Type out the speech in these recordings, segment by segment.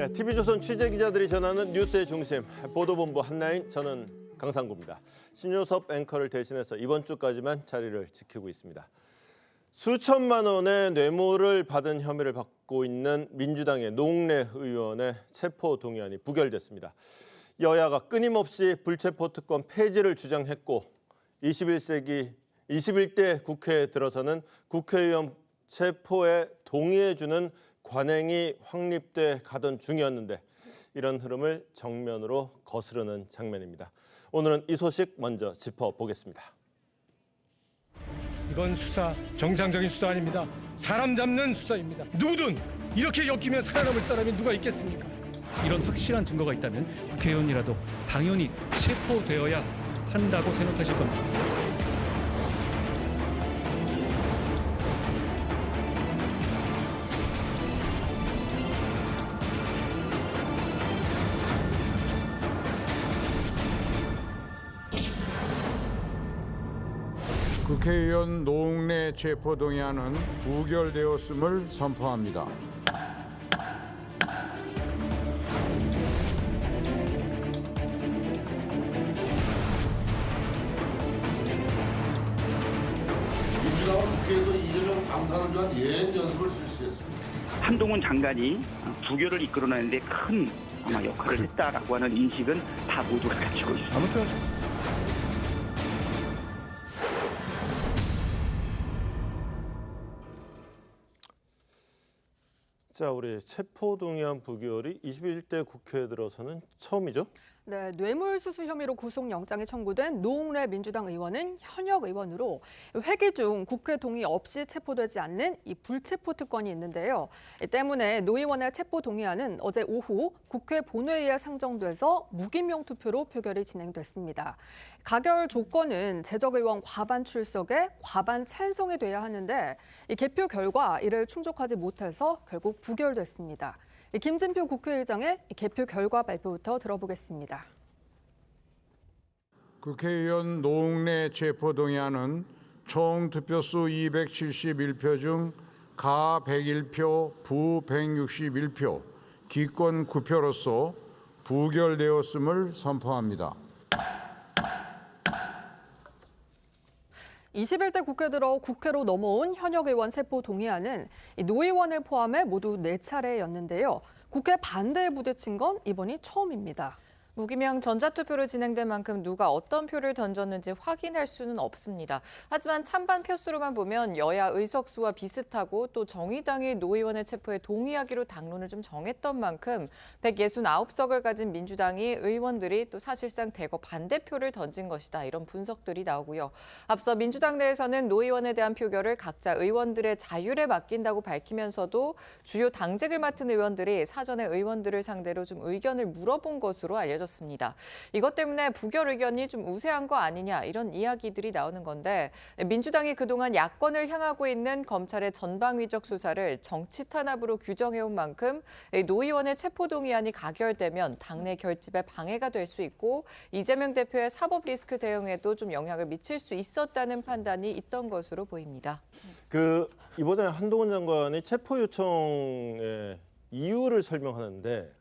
TV조선 취재기자들이 전하는 뉴스의 중심, 보도본부 한라인, 저는 강상구입니다. 신효섭 앵커를 대신해서 이번 주까지만 자리를 지키고 있습니다. 수천만 원의 뇌물을 받은 혐의를 받고 있는 민주당의 노웅래 의원의 체포동의안이 부결됐습니다. 여야가 끊임없이 불체포 특권 폐지를 주장했고 21대 국회에 들어서는 국회의원 체포에 동의해주는 관행이 확립돼 가던 중이었는데 이런 흐름을 정면으로 거스르는 장면입니다. 오늘은 이 소식 먼저 짚어보겠습니다. 이건 수사, 정상적인 수사 아닙니다. 사람 잡는 수사입니다. 누구든 이렇게 엮이면 살아남을 사람이 누가 있겠습니까? 이런 확실한 증거가 있다면 국회의원이라도 당연히 체포되어야 한다고 생각하실 겁니다. 국회의원 노웅래 체포동의안은 부결되었음을 선포합니다. 민주당은 국회에서 이재명 방탄을 위한 예행 연습을 실시했습니다. 한동훈 장관이 부결을 이끌어내는데 큰 아마 역할을 했다라고 하는 인식은 다 모두가 가지고 있습니다. 자, 우리 체포동의안 부결이 21대 국회에 들어서는 처음이죠? 네, 뇌물수수 혐의로 구속영장이 청구된 노웅래 민주당 의원은 현역 의원으로 회기 중 국회 동의 없이 체포되지 않는 이 불체포 특권이 있는데요. 이 때문에 노 의원의 체포 동의안은 어제 오후 국회 본회의에 상정돼서 무기명 투표로 표결이 진행됐습니다. 가결 조건은 재적 의원 과반 출석에 과반 찬성이 돼야 하는데 이 개표 결과 이를 충족하지 못해서 결국 부결됐습니다. 김진표 국회의장의 개표 결과 발표부터 들어보겠습니다. 국회의원 노웅래 체포동의안은 총 투표수 271표 중 가 101표, 부 161표, 기권 9표로서 부결되었음을 선포합니다. 21대 국회 들어 국회로 넘어온 현역 의원 체포 동의안은 노 의원을 포함해 모두 4차례였는데요. 국회 반대에 부딪힌 건 이번이 처음입니다. 무기명 전자투표로 진행된 만큼 누가 어떤 표를 던졌는지 확인할 수는 없습니다. 하지만 찬반 표수로만 보면 여야 의석수와 비슷하고 또 정의당이 노 의원의 체포에 동의하기로 당론을 좀 정했던 만큼 169석을 가진 민주당이 의원들이 또 사실상 대거 반대표를 던진 것이다. 이런 분석들이 나오고요. 앞서 민주당 내에서는 노 의원에 대한 표결을 각자 의원들의 자율에 맡긴다고 밝히면서도 주요 당직을 맡은 의원들이 사전에 의원들을 상대로 좀 의견을 물어본 것으로 알려졌습니다. 이것 때문에 부결 의견이 좀 우세한 거 아니냐 이런 이야기들이 나오는 건데 민주당이 그동안 야권을 향하고 있는 검찰의 전방위적 수사를 정치 탄압으로 규정해온 만큼 노 의원의 체포동의안이 가결되면 당내 결집에 방해가 될 수 있고 이재명 대표의 사법 리스크 대응에도 좀 영향을 미칠 수 있었다는 판단이 있던 것으로 보입니다. 이번에 한동훈 장관이 체포 요청의 이유를 설명하는데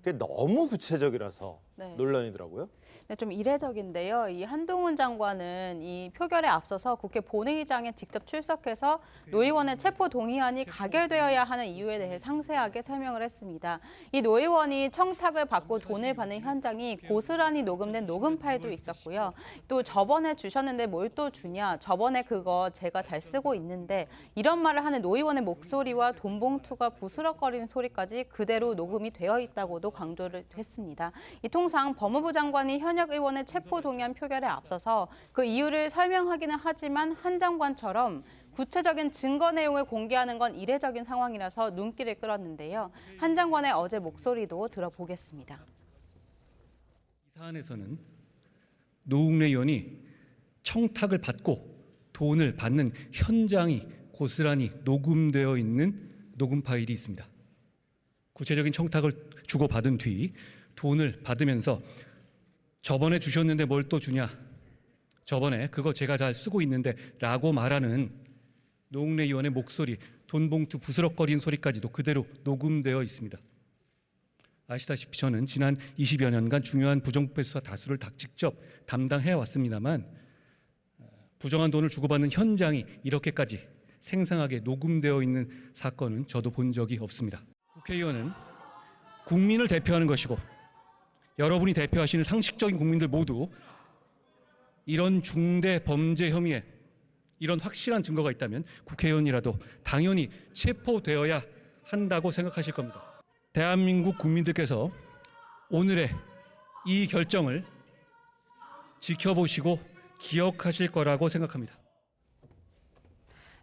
그게 너무 구체적이라서 논란이더라고요. 네, 좀 이례적인데요. 이 한동훈 장관은 이 표결에 앞서서 국회 본회의장에 직접 출석해서 노 의원의 체포 동의안이 가결되어야 하는 이유에 대해 상세하게 설명을 했습니다. 이 노 의원이 청탁을 받고 돈을 받는 현장이 고스란히 녹음된 녹음 파일도 있었고요. 또 저번에 주셨는데 뭘 또 주냐, 저번에 그거 제가 잘 쓰고 있는데 이런 말을 하는 노 의원의 목소리와 돈 봉투가 부스럭거리는 소리까지 그대로 녹음이 되어 있다고도 강조를 했습니다. 이 통상 법무부 장관이 현역 의원의 체포 동의안 표결에 앞서서 그 이유를 설명하기는 하지만 한 장관처럼 구체적인 증거 내용을 공개하는 건 이례적인 상황이라서 눈길을 끌었는데요. 한 장관의 어제 목소리도 들어보겠습니다. 이 사안에서는 노웅래 의원이 청탁을 받고 돈을 받는 현장이 고스란히 녹음되어 있는 녹음 파일이 있습니다. 구체적인 청탁을 주고받은 뒤 돈을 받으면서 저번에 주셨는데 뭘 또 주냐, 저번에 그거 제가 잘 쓰고 있는데 라고 말하는 노웅래 의원의 목소리, 돈 봉투 부스럭거리는 소리까지도 그대로 녹음되어 있습니다. 아시다시피 저는 지난 20여 년간 중요한 부정부패 수사 다수를 직접 담당해 왔습니다만 부정한 돈을 주고받는 현장이 이렇게까지 생생하게 녹음되어 있는 사건은 저도 본 적이 없습니다. 국회의원은 국민을 대표하는 것이고 여러분이 대표하시는 상식적인 국민들 모두 이런 중대 범죄 혐의에 이런 확실한 증거가 있다면 국회의원이라도 당연히 체포되어야 한다고 생각하실 겁니다. 대한민국 국민들께서 오늘의 이 결정을 지켜보시고 기억하실 거라고 생각합니다.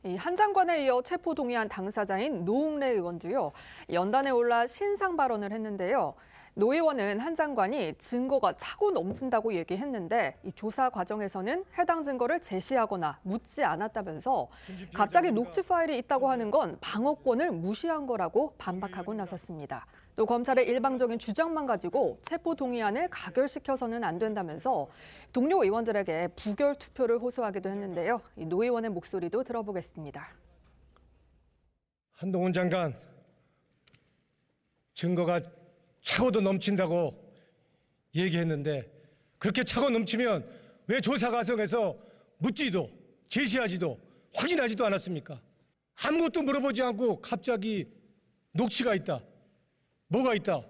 이 한 장관에 이어 체포 동의안 당사자인 노웅래 의원도요. 연단에 올라 신상 발언을 했는데요. 노 의원은 한 장관이 증거가 차고 넘친다고 얘기했는데 이 조사 과정에서는 해당 증거를 제시하거나 묻지 않았다면서 갑자기 녹취 파일이 있다고 하는 건 방어권을 무시한 거라고 반박하고 나섰습니다. 또 검찰의 일방적인 주장만 가지고 체포 동의안을 가결시켜서는 안 된다면서 동료 의원들에게 부결 투표를 호소하기도 했는데요. 이 노 의원의 목소리도 들어보겠습니다. 한동훈 장관, 증거가 차고도 넘친다고 얘기했는데 그렇게 차고 넘치면 왜 조사 과정에서 묻지도 제시하지도 확인하지도 않았습니까? 아무것도 물어보지 않고 갑자기 녹취가 있다. 뭐가 있다.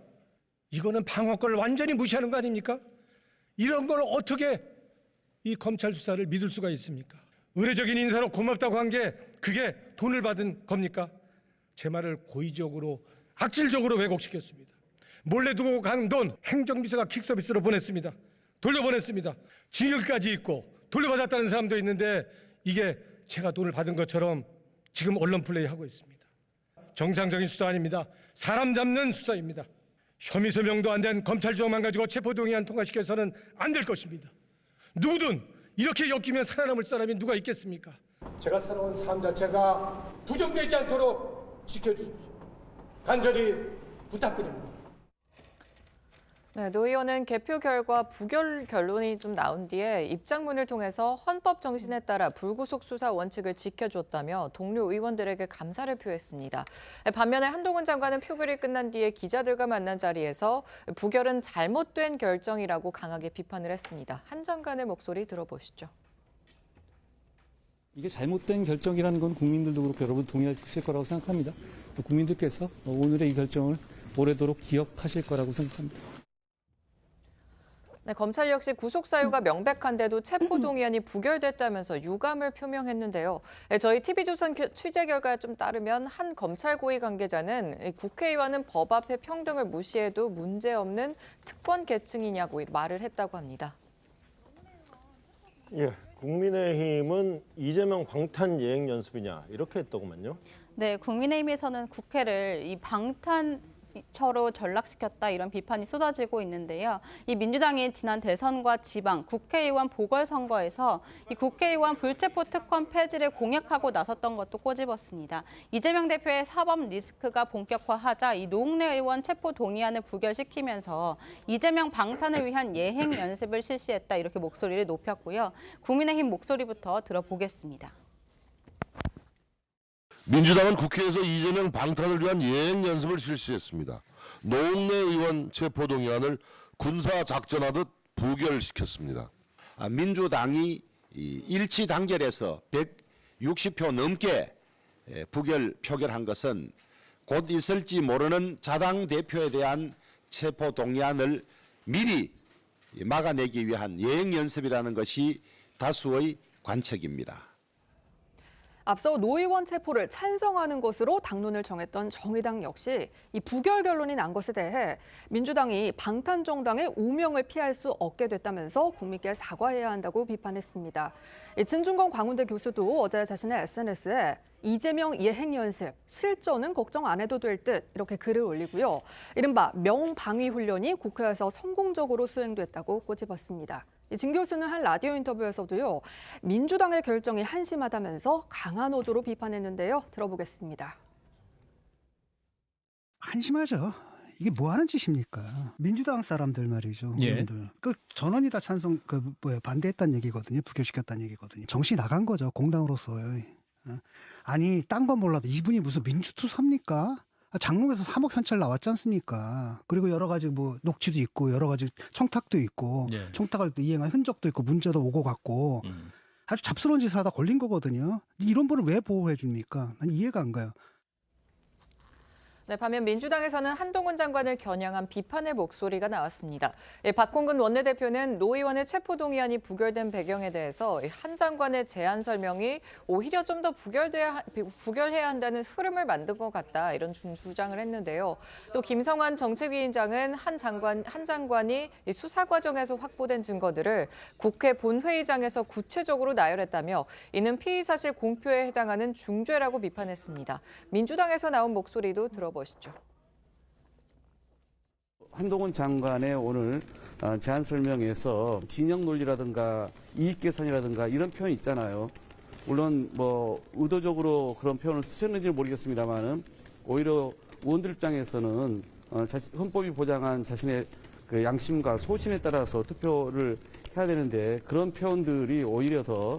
이거는 방어권을 완전히 무시하는 거 아닙니까? 이런 걸 어떻게 이 검찰 수사를 믿을 수가 있습니까? 의례적인 인사로 고맙다고 한 게 그게 돈을 받은 겁니까? 제 말을 고의적으로 악질적으로 왜곡시켰습니다. 몰래 두고 간 돈 행정비서가 킥서비스로 보냈습니다. 돌려보냈습니다. 징역까지 있고 돌려받았다는 사람도 있는데 이게 제가 돈을 받은 것처럼 지금 언론 플레이하고 있습니다. 정상적인 수사 아닙니다. 사람 잡는 수사입니다. 혐의 소명도 안 된 검찰 조항만 가지고 체포동의안 통과시켜서는 안 될 것입니다. 누구든 이렇게 엮이면 살아남을 사람이 누가 있겠습니까? 제가 살아온 삶 자체가 부정되지 않도록 지켜주십시오. 간절히 부탁드립니다. 네, 노 의원은 개표 결과 부결 결론이 좀 나온 뒤에 입장문을 통해서 헌법 정신에 따라 불구속 수사 원칙을 지켜줬다며 동료 의원들에게 감사를 표했습니다. 반면에 한동훈 장관은 표결이 끝난 뒤에 기자들과 만난 자리에서 부결은 잘못된 결정이라고 강하게 비판을 했습니다. 한 장관의 목소리 들어보시죠. 이게 잘못된 결정이라는 건 국민들도 그렇고 여러분 동의하실 거라고 생각합니다. 국민들께서 오늘의 이 결정을 오래도록 기억하실 거라고 생각합니다. 네, 검찰 역시 구속 사유가 명백한데도 체포 동의안이 부결됐다면서 유감을 표명했는데요. 네, 저희 TV조선 취재 결과에 좀 따르면 한 검찰 고위 관계자는 국회의원은 법 앞에 평등을 무시해도 문제없는 특권 계층이냐고 말을 했다고 합니다. 예, 국민의힘은 이재명 방탄 예행 연습이냐 이렇게 했더구만요. 네, 국민의힘에서는 국회를 이 방탄처로 전락시켰다 이런 비판이 쏟아지고 있는데요. 이 민주당이 지난 대선과 지방, 국회의원 보궐선거에서 이 국회의원 불체포 특권 폐지를 공약하고 나섰던 것도 꼬집었습니다. 이재명 대표의 사법 리스크가 본격화하자 이 노웅래 의원 체포 동의안을 부결시키면서 이재명 방탄을 위한 예행 연습을 실시했다 이렇게 목소리를 높였고요. 국민의힘 목소리부터 들어보겠습니다. 민주당은 국회에서 이재명 방탄을 위한 예행 연습을 실시했습니다. 노웅래 의원 체포동의안을 군사작전하듯 부결시켰습니다. 민주당이 일치 단결해서 160표 넘게 표결한 것은 곧 있을지 모르는 자당 대표에 대한 체포동의안을 미리 막아내기 위한 예행 연습이라는 것이 다수의 관측입니다. 앞서 노 의원 체포를 찬성하는 것으로 당론을 정했던 정의당 역시 이 부결 결론이 난 것에 대해 민주당이 방탄정당의 오명을 피할 수 없게 됐다면서 국민께 사과해야 한다고 비판했습니다. 진중권 광운대 교수도 어제 자신의 SNS에 이재명 예행 연습, 실전은 걱정 안 해도 될 듯 이렇게 글을 올리고요. 이른바 명방위 훈련이 국회에서 성공적으로 수행됐다고 꼬집었습니다. 진 교수는 한 라디오 인터뷰에서도요. 민주당의 결정이 한심하다면서 강한 어조로 비판했는데요. 들어보겠습니다. 한심하죠. 이게 뭐 하는 짓입니까? 민주당 사람들 말이죠. 의원들. 그 전원이 다 반대했다는 얘기거든요. 부결시켰다는 얘기거든요. 정신 나간 거죠. 공당으로서요. 아니 딴 건 몰라도 이분이 무슨 민주투사입니까? 장롱에서 3억 현찰 나왔지 않습니까? 그리고 여러 가지 뭐 녹취도 있고 여러 가지 청탁도 있고 청탁을 이행한 흔적도 있고 문자도 오고 갔고 아주 잡스러운 짓을 하다 걸린 거거든요. 이런 분을 왜 보호해 줍니까? 난 이해가 안 가요. 네, 반면 민주당에서는 한동훈 장관을 겨냥한 비판의 목소리가 나왔습니다. 박홍근 원내대표는 노 의원의 체포동의안이 부결된 배경에 대해서 한 장관의 제안 설명이 오히려 좀 더 부결해야 한다는 흐름을 만든 것 같다, 이런 주장을 했는데요. 또 김성환 정책위원장은 한 장관이 이 수사 과정에서 확보된 증거들을 국회 본회의장에서 구체적으로 나열했다며 이는 피의사실 공표에 해당하는 중죄라고 비판했습니다. 민주당에서 나온 목소리도 들어보시죠. 한동훈 장관의 오늘 제안 설명에서 진영 논리라든가 이익 계산이라든가 이런 표현 있잖아요. 물론 뭐 의도적으로 그런 표현을 쓰셨는지는 모르겠습니다만은 오히려 의원들 입장에서는 헌법이 보장한 자신의 그 양심과 소신에 따라서 투표를 해야 되는데 그런 표현들이 오히려 더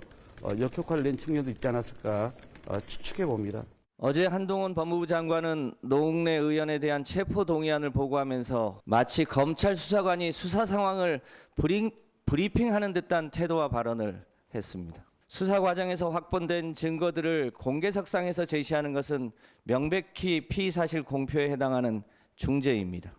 역효과를 낸 측면도 있지 않았을까 추측해 봅니다. 어제 한동훈 법무부 장관은 노웅래 의원에 대한 체포동의안을 보고하면서 마치 검찰 수사관이 수사 상황을 브리핑하는 듯한 태도와 발언을 했습니다. 수사 과정에서 확보된 증거들을 공개석상에서 제시하는 것은 명백히 피의사실 공표에 해당하는 중죄입니다.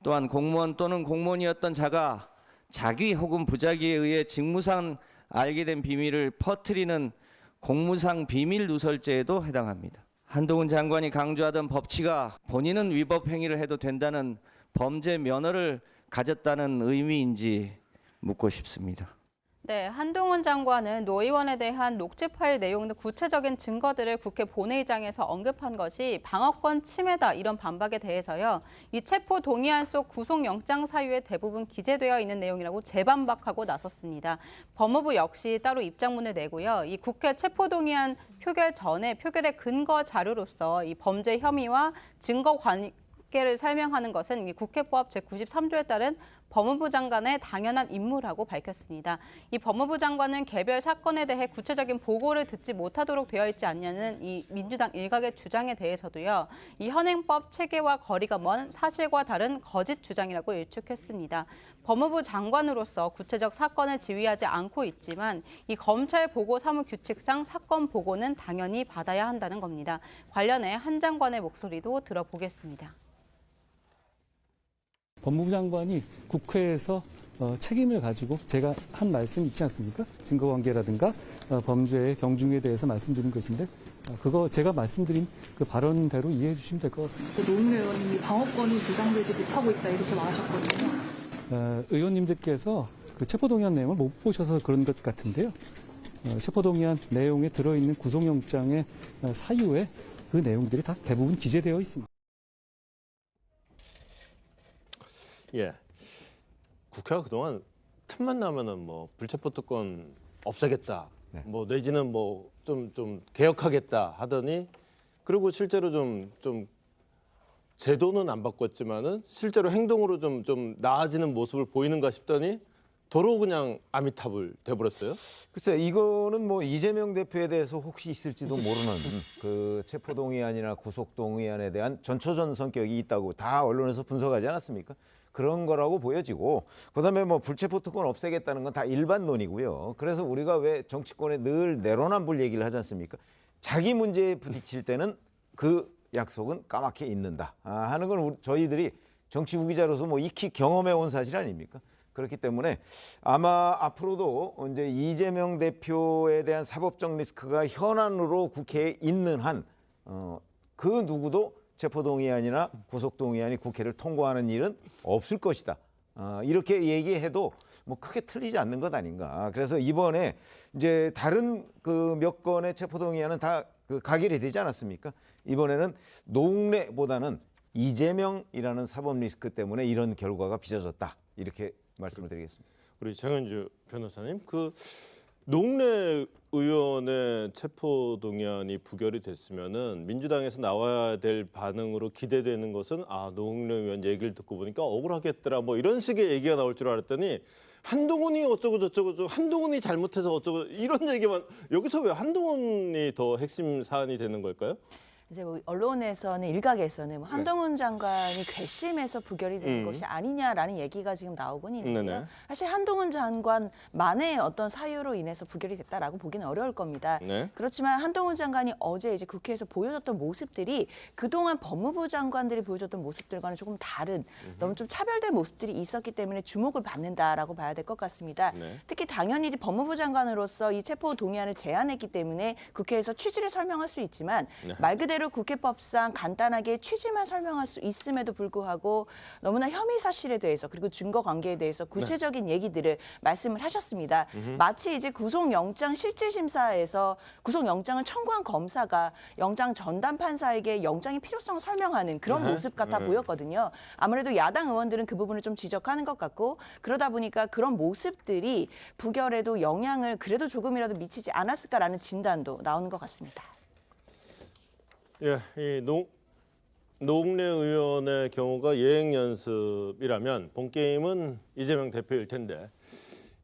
또한 공무원 또는 공무원이었던 자가 자기 혹은 부자기에 의해 직무상 알게 된 비밀을 퍼뜨리는 공무상 비밀 누설죄에도 해당합니다. 한동훈 장관이 강조하던 법치가 본인은 위법 행위를 해도 된다는 범죄 면허를 가졌다는 의미인지 묻고 싶습니다. 네, 한동훈 장관은 노 의원에 대한 녹취 파일 내용 등 구체적인 증거들을 국회 본회의장에서 언급한 것이 방어권 침해다, 이런 반박에 대해서요. 이 체포 동의안 속 구속영장 사유에 대부분 기재되어 있는 내용이라고 재반박하고 나섰습니다. 법무부 역시 따로 입장문을 내고요. 이 국회 체포 동의안 표결 전에 표결의 근거 자료로서 이 범죄 혐의와 증거 관계를 설명하는 것은 이 국회법 제93조에 따른 법무부 장관의 당연한 임무라고 밝혔습니다. 이 법무부 장관은 개별 사건에 대해 구체적인 보고를 듣지 못하도록 되어 있지 않냐는 이 민주당 일각의 주장에 대해서도요. 이 현행법 체계와 거리가 먼 사실과 다른 거짓 주장이라고 일축했습니다. 법무부 장관으로서 구체적 사건을 지휘하지 않고 있지만 이 검찰 보고 사무 규칙상 사건 보고는 당연히 받아야 한다는 겁니다. 관련해 한 장관의 목소리도 들어보겠습니다. 법무부 장관이 국회에서 책임을 가지고 제가 한 말씀 있지 않습니까? 증거관계라든가 범죄의 경중에 대해서 말씀드린 것인데 그거 제가 말씀드린 그 발언대로 이해해 주시면 될 것 같습니다. 노웅래 의원님이 방어권이 보장되지 못하고 있다, 이렇게 말하셨거든요. 의원님들께서 그 체포동의안 내용을 못 보셔서 그런 것 같은데요. 체포동의안 내용에 들어있는 구속영장의 사유에 그 내용들이 다 대부분 기재되어 있습니다. 예, 국회가 그동안 틈만 나면은 뭐 불체포 특권 없애겠다, 뭐 내지는 뭐 좀 개혁하겠다 하더니 그리고 실제로 좀 제도는 안 바꿨지만은 실제로 행동으로 좀 나아지는 모습을 보이는가 싶더니 도로 그냥 아미타불 돼버렸어요. 글쎄, 이거는 뭐 이재명 대표에 대해서 혹시 있을지도 모르는 그 체포동의안이나 구속동의안에 대한 전초전 성격이 있다고 다 언론에서 분석하지 않았습니까? 그런 거라고 보여지고, 그다음에 뭐 불체포 특권 없애겠다는 건 다 일반론이고요. 그래서 우리가 왜 정치권에 늘 내로남불 얘기를 하지 않습니까? 자기 문제에 부딪힐 때는 그 약속은 까맣게 잊는다 하는 건 저희들이 정치 후기자로서 뭐 익히 경험해 온 사실 아닙니까? 그렇기 때문에 아마 앞으로도 이제 이재명 대표에 대한 사법적 리스크가 현안으로 국회에 있는 한 그 누구도 체포동의안이나 구속동의안이 국회를 통과하는 일은 없을 것이다. 이렇게 얘기해도 뭐 크게 틀리지 않는 것 아닌가. 그래서 이번에 이제 다른 그 몇 건의 체포동의안은 다 그 가결이 되지 않았습니까? 이번에는 노웅래보다는 이재명이라는 사법 리스크 때문에 이런 결과가 빚어졌다. 이렇게 말씀을 드리겠습니다. 우리 장현주 변호사님, 그 노웅래 의원의 체포동의안이 부결이 됐으면은 민주당에서 나와야 될 반응으로 기대되는 것은 노웅래 의원 얘기를 듣고 보니까 억울하겠더라 뭐 이런 식의 얘기가 나올 줄 알았더니 한동훈이 어쩌고 저쩌고 한동훈이 잘못해서 어쩌고 이런 얘기만, 여기서 왜 한동훈이 더 핵심 사안이 되는 걸까요? 이제 뭐 언론에서는 일각에서는 뭐 한동훈 장관이 괘씸해서 부결이 된 것이 아니냐라는 얘기가 지금 나오곤 있는데요. 네네. 사실 한동훈 장관만의 어떤 사유로 인해서 부결이 됐다라고 보기는 어려울 겁니다. 네. 그렇지만 한동훈 장관이 어제 이제 국회에서 보여줬던 모습들이 그동안 법무부 장관들이 보여줬던 모습들과는 조금 다른 너무 좀 차별된 모습들이 있었기 때문에 주목을 받는다라고 봐야 될 것 같습니다. 네. 특히 당연히 이제 법무부 장관으로서 이 체포 동의안을 제안했기 때문에 국회에서 취지를 설명할 수 있지만 네. 말 그대로 국회법상 간단하게 취지만 설명할 수 있음에도 불구하고 너무나 혐의 사실에 대해서 그리고 증거 관계에 대해서 구체적인 얘기들을 말씀을 하셨습니다. 마치 이제 구속영장 실질심사에서 구속영장을 청구한 검사가 영장 전담 판사에게 영장의 필요성을 설명하는 그런 모습 같아 보였거든요. 아무래도 야당 의원들은 그 부분을 좀 지적하는 것 같고 그러다 보니까 그런 모습들이 부결에도 영향을 그래도 조금이라도 미치지 않았을까라는 진단도 나오는 것 같습니다. 예, 이 노웅래 의원의 경우가 예행 연습이라면 본 게임은 이재명 대표일 텐데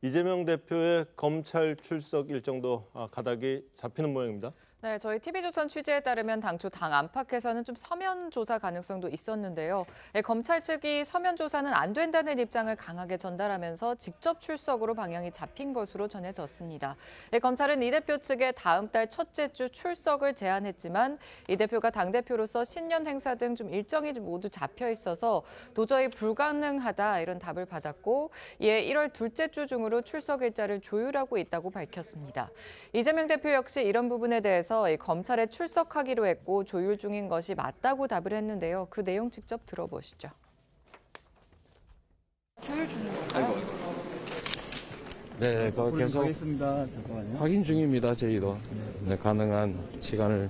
이재명 대표의 검찰 출석 일정도 가닥이 잡히는 모양입니다. 네, 저희 TV조선 취재에 따르면 당초 당 안팎에서는 좀 서면 조사 가능성도 있었는데요. 검찰 측이 서면 조사는 안 된다는 입장을 강하게 전달하면서 직접 출석으로 방향이 잡힌 것으로 전해졌습니다. 검찰은 이 대표 측에 다음 달 첫째 주 출석을 제안했지만 이 대표가 당대표로서 신년 행사 등 좀 일정이 모두 잡혀 있어서 도저히 불가능하다 이런 답을 받았고 이에 1월 둘째 주 중으로 출석 일자를 조율하고 있다고 밝혔습니다. 이재명 대표 역시 이런 부분에 대해서 검찰에 출석하기로 했고 조율 중인 것이 맞다고 답을 했는데요. 그 내용 직접 들어보시죠. 조율 중인 건가요? 네, 계속 확인 중입니다. 저희도 가능한 시간을.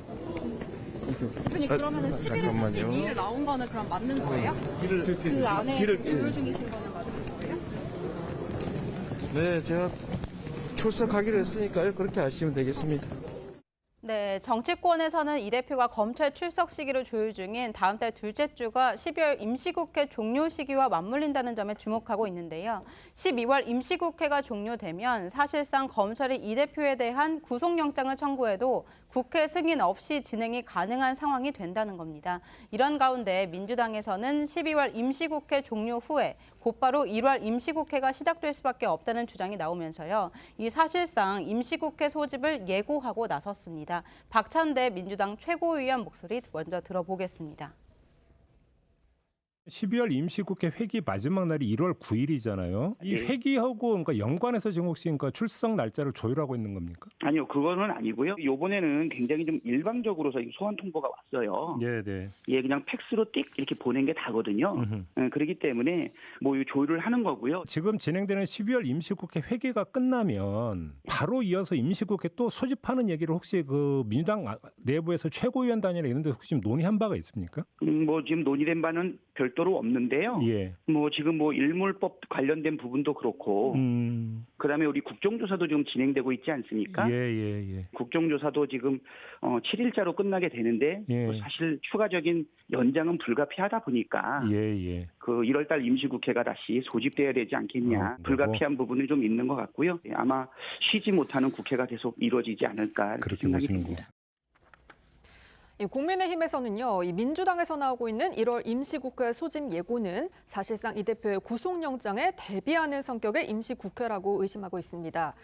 대표님 그러면은 11에서 12일 나온 거는 그럼 맞는 거예요? 그 안에 조율 중이신 거는 맞으신 거예요? 네, 제가 출석하기로 했으니까요. 그렇게 하시면 되겠습니다. 네, 정치권에서는 이 대표가 검찰 출석 시기로 조율 중인 다음 달 둘째 주가 12월 임시국회 종료 시기와 맞물린다는 점에 주목하고 있는데요. 12월 임시국회가 종료되면 사실상 검찰이 이 대표에 대한 구속영장을 청구해도 국회 승인 없이 진행이 가능한 상황이 된다는 겁니다. 이런 가운데 민주당에서는 12월 임시국회 종료 후에 곧바로 1월 임시국회가 시작될 수밖에 없다는 주장이 나오면서요. 이 사실상 임시국회 소집을 예고하고 나섰습니다. 박찬대 민주당 최고위원 목소리 먼저 들어보겠습니다. 12월 임시국회 회기 마지막 날이 1월 9일이잖아요. 이 회기하고 그러니까 연관해서 지금 혹시 그러니까 출석 날짜를 조율하고 있는 겁니까? 아니요, 그거는 아니고요. 이번에는 굉장히 좀 일방적으로 소환 통보가 왔어요. 네. 예, 그냥 팩스로 띡 이렇게 보낸 게 다거든요. 그렇기 때문에 뭐 조율을 하는 거고요. 지금 진행되는 12월 임시국회 회기가 끝나면 바로 이어서 임시국회 또 소집하는 얘기를 혹시 그 민주당 내부에서 최고위원단이나 이런 데 혹시 지금 논의한 바가 있습니까? 뭐 지금 논의된 바는 별도로 없는데요. 예. 뭐 지금 뭐 일몰법 관련된 부분도 그렇고, 그다음에 우리 국정조사도 지금 진행되고 있지 않습니까? 예. 국정조사도 지금 7일자로 끝나게 되는데 뭐 사실 추가적인 연장은 불가피하다 보니까 그 1월달 임시국회가 다시 소집돼야 되지 않겠냐. 불가피한 부분은 좀 있는 것 같고요. 아마 쉬지 못하는 국회가 계속 이루어지지 않을까 이렇게 생각이 듭니다. 국민의힘에서는요, 이 민주당에서 나오고 있는 1월 임시국회 소집 예고는 사실상 이 대표의 구속영장에 대비하는 성격의 임시국회라고 의심하고 있습니다.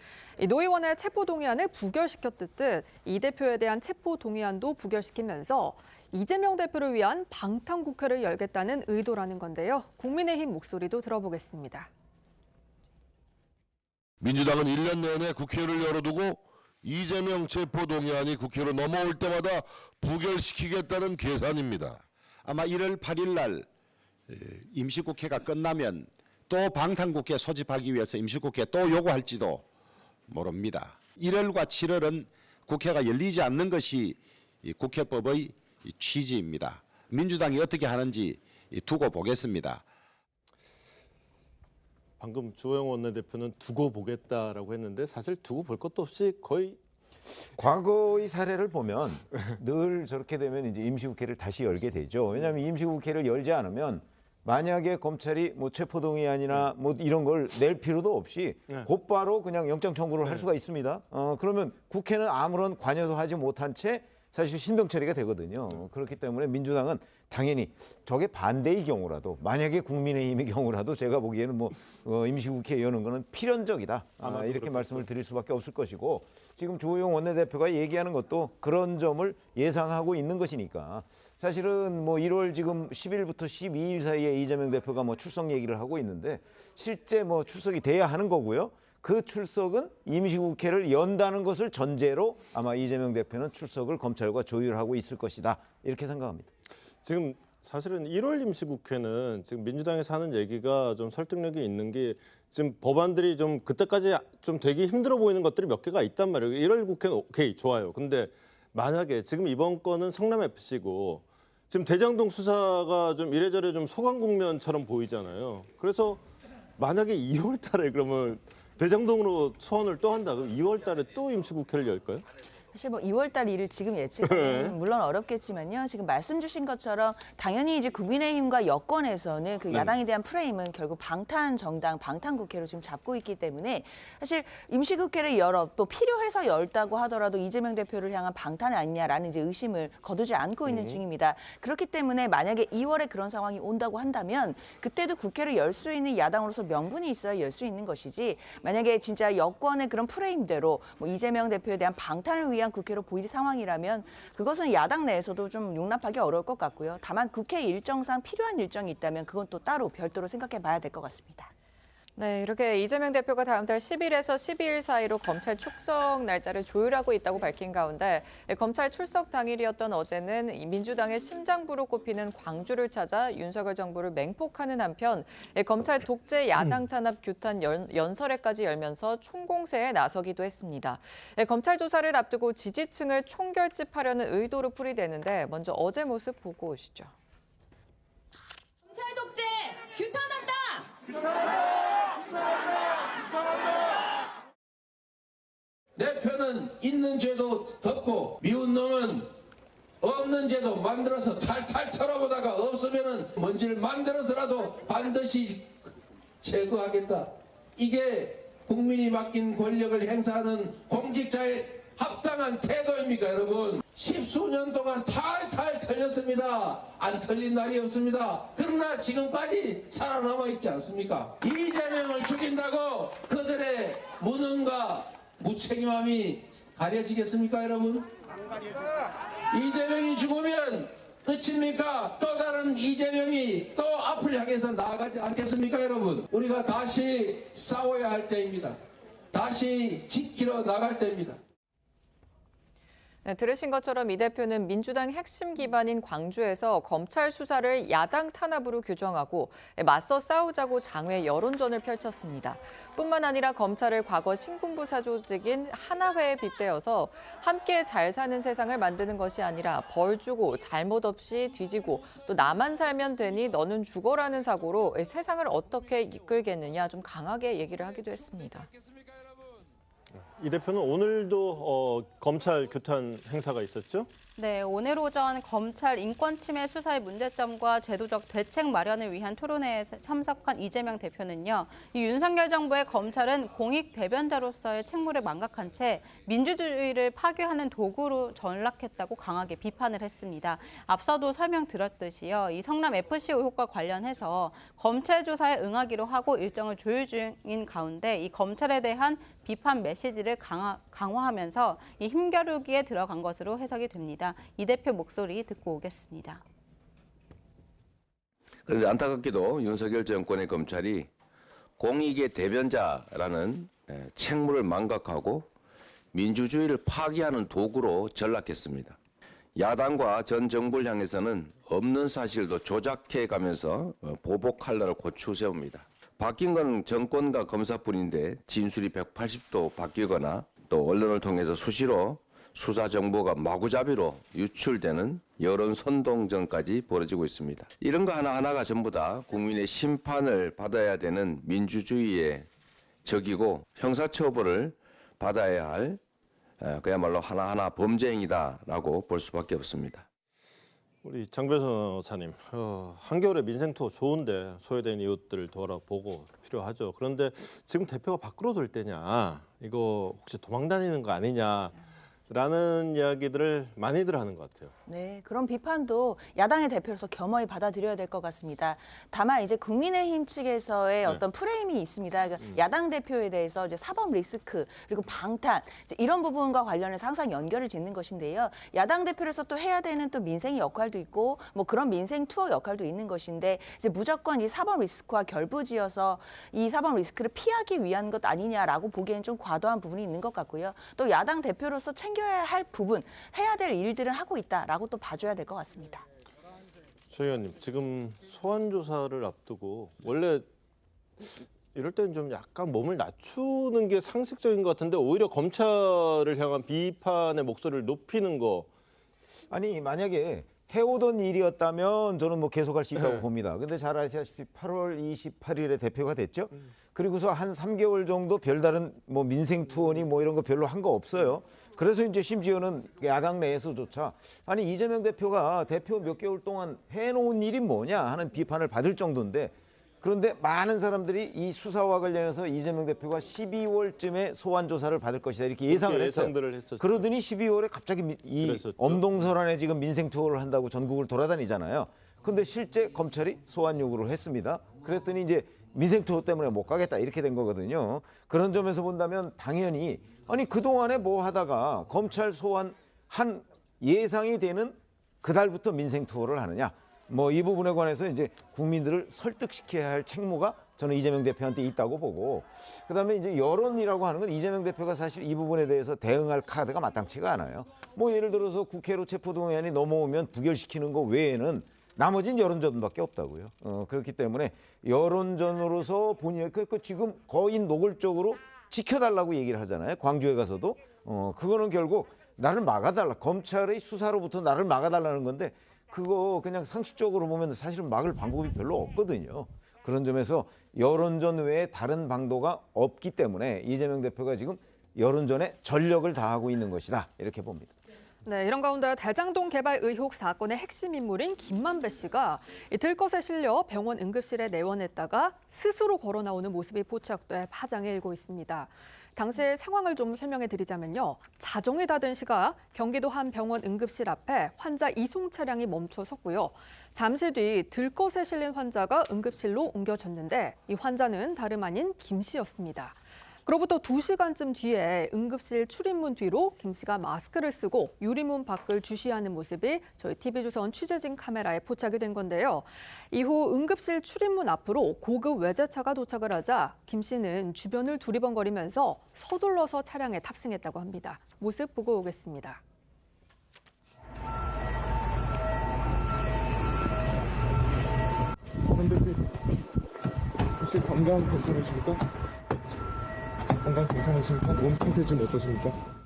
노 의원의 체포동의안을 부결시켰듯 이 대표에 대한 체포동의안도 부결시키면서 이재명 대표를 위한 방탄국회를 열겠다는 의도라는 건데요. 국민의힘 목소리도 들어보겠습니다. 민주당은 1년 내내 국회를 열어두고 이재명 체포동의안이 국회로 넘어올 때마다 부결시키겠다는 계산입니다. 아마 1월 8일 날 임시국회가 끝나면 또 방탄국회 소집하기 위해서 임시국회 또 요구할지도 모릅니다. 1월과 7월은 국회가 열리지 않는 것이 국회법의 취지입니다. 민주당이 어떻게 하는지 두고 보겠습니다. 방금 주호영 원내대표는 두고 보겠다라고 했는데 사실 두고 볼 것도 없이 거의 과거의 사례를 보면 늘 저렇게 되면 이제 임시국회를 다시 열게 되죠. 왜냐하면 임시국회를 열지 않으면 만약에 검찰이 뭐 체포동의안이나 뭐 이런 걸 낼 필요도 없이 곧바로 그냥 영장 청구를 할 수가 있습니다. 그러면 국회는 아무런 관여도 하지 못한 채 사실 신병 처리가 되거든요. 그렇기 때문에 민주당은 당연히 저게 반대의 경우라도 만약에 국민의힘의 경우라도 제가 보기에는 뭐 임시국회 여는 거는 필연적이다. 이렇게 말씀을 드릴 수밖에 없을 것이고 지금 주호영 원내대표가 얘기하는 것도 그런 점을 예상하고 있는 것이니까 사실은 뭐 1월 지금 10일부터 12일 사이에 이재명 대표가 뭐 출석 얘기를 하고 있는데 실제 뭐 출석이 돼야 하는 거고요. 그 출석은 임시국회를 연다는 것을 전제로 아마 이재명 대표는 출석을 검찰과 조율하고 있을 것이다. 이렇게 생각합니다. 지금 사실은 1월 임시국회는 지금 민주당에서 하는 얘기가 좀 설득력이 있는 게 지금 법안들이 좀 그때까지 좀 되기 힘들어 보이는 것들이 몇 개가 있단 말이에요. 1월 국회는 오케이, 좋아요. 근데 만약에 지금 이번 건은 성남FC고 지금 대장동 수사가 좀 이래저래 좀 소강 국면처럼 보이잖아요. 그래서 만약에 2월 달에 그러면 대장동으로 소환을 또 한다. 그럼 2월 달에 또 임시국회를 열까요? 사실 뭐 2월 달 일을 지금 예측하기는 물론 어렵겠지만요. 지금 말씀 주신 것처럼 당연히 이제 국민의힘과 여권에서는 그 야당에 대한 프레임은 결국 방탄 정당, 방탄 국회로 지금 잡고 있기 때문에 사실 임시국회를 열어 또 필요해서 열다고 하더라도 이재명 대표를 향한 방탄이 아니냐라는 이제 의심을 거두지 않고 있는 중입니다. 그렇기 때문에 만약에 2월에 그런 상황이 온다고 한다면 그때도 국회를 열 수 있는 야당으로서 명분이 있어야 열 수 있는 것이지 만약에 진짜 여권의 그런 프레임대로 뭐 이재명 대표에 대한 방탄을 위한 국회로 보일 상황이라면 그것은 야당 내에서도 좀 용납하기 어려울 것 같고요. 다만 국회 일정상 필요한 일정이 있다면 그건 또 따로 별도로 생각해 봐야 될 것 같습니다. 네, 이렇게 이재명 대표가 다음 달 10일에서 12일 사이로 검찰 출석 날짜를 조율하고 있다고 밝힌 가운데 검찰 출석 당일이었던 어제는 민주당의 심장부로 꼽히는 광주를 찾아 윤석열 정부를 맹폭하는 한편 검찰 독재 야당 탄압 규탄 연설회까지 열면서 총공세에 나서기도 했습니다. 검찰 조사를 앞두고 지지층을 총결집하려는 의도로 풀이되는데 먼저 어제 모습 보고 오시죠. 검찰 독재 규탄한다! 내 편은 있는 죄도 덮고 미운 놈은 없는 죄도 만들어서 탈탈 털어보다가 없으면은 뭔지를 만들어서라도 반드시 제거하겠다. 이게 국민이 맡긴 권력을 행사하는 공직자의 합당한 태도입니까, 여러분? 10수년 동안 탈탈 털렸습니다. 안 털린 날이 없습니다. 그러나 지금까지 살아남아 있지 않습니까? 이재명을 죽인다고 그들의 무능과 무책임함이 가려지겠습니까, 여러분? 이재명이 죽으면 끝입니까? 또 다른 이재명이 또 앞을 향해서 나아가지 않겠습니까, 여러분? 우리가 다시 싸워야 할 때입니다. 다시 지키러 나갈 때입니다. 네, 들으신 것처럼 이 대표는 민주당 핵심 기반인 광주에서 검찰 수사를 야당 탄압으로 규정하고 맞서 싸우자고 장외 여론전을 펼쳤습니다. 뿐만 아니라 검찰을 과거 신군부사 조직인 하나회에 빗대어서 함께 잘 사는 세상을 만드는 것이 아니라 벌 주고 잘못 없이 뒤지고 또 나만 살면 되니 너는 죽어라는 사고로 세상을 어떻게 이끌겠느냐 좀 강하게 얘기를 하기도 했습니다. 이 대표는 오늘도 검찰 규탄 행사가 있었죠? 네, 오늘 오전 검찰 인권침해 수사의 문제점과 제도적 대책 마련을 위한 토론회에 참석한 이재명 대표는요. 이 윤석열 정부의 검찰은 공익 대변자로서의 책무를 망각한 채 민주주의를 파괴하는 도구로 전락했다고 강하게 비판을 했습니다. 앞서도 설명드렸듯이요. 이 성남FC 의혹과 관련해서 검찰 조사에 응하기로 하고 일정을 조율 중인 가운데 이 검찰에 대한 비판 메시지를 강화하면서 이 힘겨루기에 들어간 것으로 해석이 됩니다. 이 대표 목소리 듣고 오겠습니다. 그런데 안타깝게도 윤석열 정권의 검찰이 공익의 대변자라는 책무를 망각하고 민주주의를 파괴하는 도구로 전락했습니다. 야당과 전 정부를 향해서는 없는 사실도 조작해 가면서 보복 칼날을 고추 세웁니다. 바뀐 건 정권과 검사뿐인데 진술이 180도 바뀌거나 또 언론을 통해서 수시로 수사 정보가 마구잡이로 유출되는 여론 선동전까지 벌어지고 있습니다. 이런 거 하나하나가 전부 다 국민의 심판을 받아야 되는 민주주의의 적이고 형사처벌을 받아야 할 그야말로 하나하나 범죄 행위다라고 볼 수밖에 없습니다. 우리 장 변호사님, 한겨울에 민생투어 좋은데 소외된 이웃들을 돌아보고 필요하죠. 그런데 지금 대표가 밖으로 돌 때냐, 이거 혹시 도망 다니는 거 아니냐, 라는 이야기들을 많이들 하는 것 같아요. 네, 그런 비판도 야당의 대표로서 겸허히 받아들여야 될 것 같습니다. 다만 이제 국민의힘 측에서의 어떤 프레임이 있습니다. 그러니까 야당 대표에 대해서 이제 사법 리스크 그리고 방탄 이제 이런 부분과 관련해서 항상 연결을 짓는 것인데요. 야당 대표로서 또 해야 되는 또 민생의 역할도 있고 뭐 그런 민생 투어 역할도 있는 것인데 이제 무조건 이 사법 리스크와 결부지어서 이 사법 리스크를 피하기 위한 것 아니냐라고 보기에는 좀 과도한 부분이 있는 것 같고요. 또 야당 대표로서 챙겨야 할 부분, 해야 될 일들을 하고 있다라고 또 봐줘야 될 것 같습니다. 조 의원님, 지금 소환 조사를 앞두고 원래 이럴 때는 좀 약간 몸을 낮추는 게 상식적인 것 같은데 오히려 검찰을 향한 비판의 목소리를 높이는 거. 아니 만약에 해오던 일이었다면 저는 뭐 계속할 수 있다고 봅니다. 근데 잘 아시다시피 8월 28일에 대표가 됐죠. 그리고서 한 3개월 정도 별다른 뭐 민생 투어니 뭐 이런 거 별로 한 거 없어요. 그래서 이제 심지어는 야당 내에서조차 아니 이재명 대표가 대표 몇 개월 동안 해놓은 일이 뭐냐 하는 비판을 받을 정도인데 그런데 많은 사람들이 이 수사와 관련해서 이재명 대표가 12월쯤에 소환 조사를 받을 것이다 이렇게 예상을 했어요. 예상들을 했었죠. 그러더니 12월에 갑자기 이 그랬었죠. 엄동설안에 지금 민생 투어를 한다고 전국을 돌아다니잖아요. 근데 실제 검찰이 소환 요구를 했습니다. 그랬더니 이제 민생 투어 때문에 못 가겠다 이렇게 된 거거든요. 그런 점에서 본다면 당연히 아니 그동안에 뭐 하다가 검찰 소환 한 예상이 되는 그달부터 민생 투어를 하느냐. 뭐 이 부분에 관해서 이제 국민들을 설득시켜야 할 책무가 저는 이재명 대표한테 있다고 보고 그다음에 이제 여론이라고 하는 건 이재명 대표가 사실 이 부분에 대해서 대응할 카드가 마땅치가 않아요. 뭐 예를 들어서 국회로 체포동의안이 넘어오면 부결시키는 거 외에는 나머지는 여론전밖에 없다고요. 그렇기 때문에 여론전으로서 본인의 지금 거의 노골적으로 지켜달라고 얘기를 하잖아요. 광주에 가서도 그거는 결국 나를 막아달라. 검찰의 수사로부터 나를 막아달라는 건데 그거 그냥 상식적으로 보면 사실은 막을 방법이 별로 없거든요. 그런 점에서 여론전 외에 다른 방도가 없기 때문에 이재명 대표가 지금 여론전에 전력을 다하고 있는 것이다. 이렇게 봅니다. 네, 이런 가운데 대장동 개발 의혹 사건의 핵심 인물인 김만배 씨가 들것에 실려 병원 응급실에 내원했다가 스스로 걸어 나오는 모습이 포착돼 파장이 일고 있습니다. 당시 상황을 좀 설명해 드리자면요. 자정이 다 된 시각 경기도 한 병원 응급실 앞에 환자 이송 차량이 멈춰 섰고요. 잠시 뒤 들것에 실린 환자가 응급실로 옮겨졌는데 이 환자는 다름 아닌 김 씨였습니다. 그로부터 2시간쯤 뒤에 응급실 출입문 뒤로 김 씨가 마스크를 쓰고 유리문 밖을 주시하는 모습이 저희 TV조선 취재진 카메라에 포착이 된 건데요. 이후 응급실 출입문 앞으로 고급 외제차가 도착을 하자 김 씨는 주변을 두리번거리면서 서둘러서 차량에 탑승했다고 합니다. 모습 보고 오겠습니다. 혹시 건강 괜찮으십니까? 건강 괜찮으십니까? 몸 상태 지금 어떠십니까?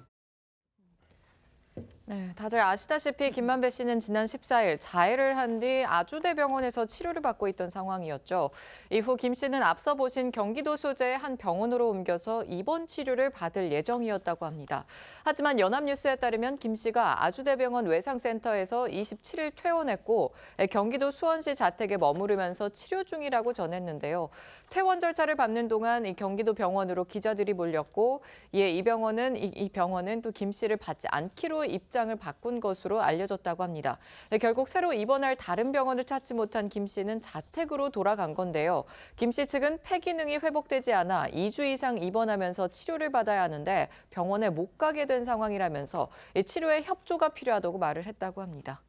네, 다들 아시다시피 김만배 씨는 지난 14일 자해를 한 뒤 아주대병원에서 치료를 받고 있던 상황이었죠. 이후 김 씨는 앞서 보신 경기도 소재의 한 병원으로 옮겨서 입원 치료를 받을 예정이었다고 합니다. 하지만 연합뉴스에 따르면 김 씨가 아주대병원 외상센터에서 27일 퇴원했고 경기도 수원시 자택에 머무르면서 치료 중이라고 전했는데요. 퇴원 절차를 밟는 동안 이 경기도 병원으로 기자들이 몰렸고 이에 이 병원은 또 김 씨를 받지 않기로 입장을 바꾼 것으로 알려졌다고 합니다. 결국 새로 입원할 다른 병원을 찾지 못한 김 씨는 자택으로 돌아간 건데요. 김 씨 측은 폐 기능이 회복되지 않아 2주 이상 입원하면서 치료를 받아야 하는데 병원에 못 가게 된 상황이라면서 치료에 협조가 필요하다고 말을 했다고 합니다.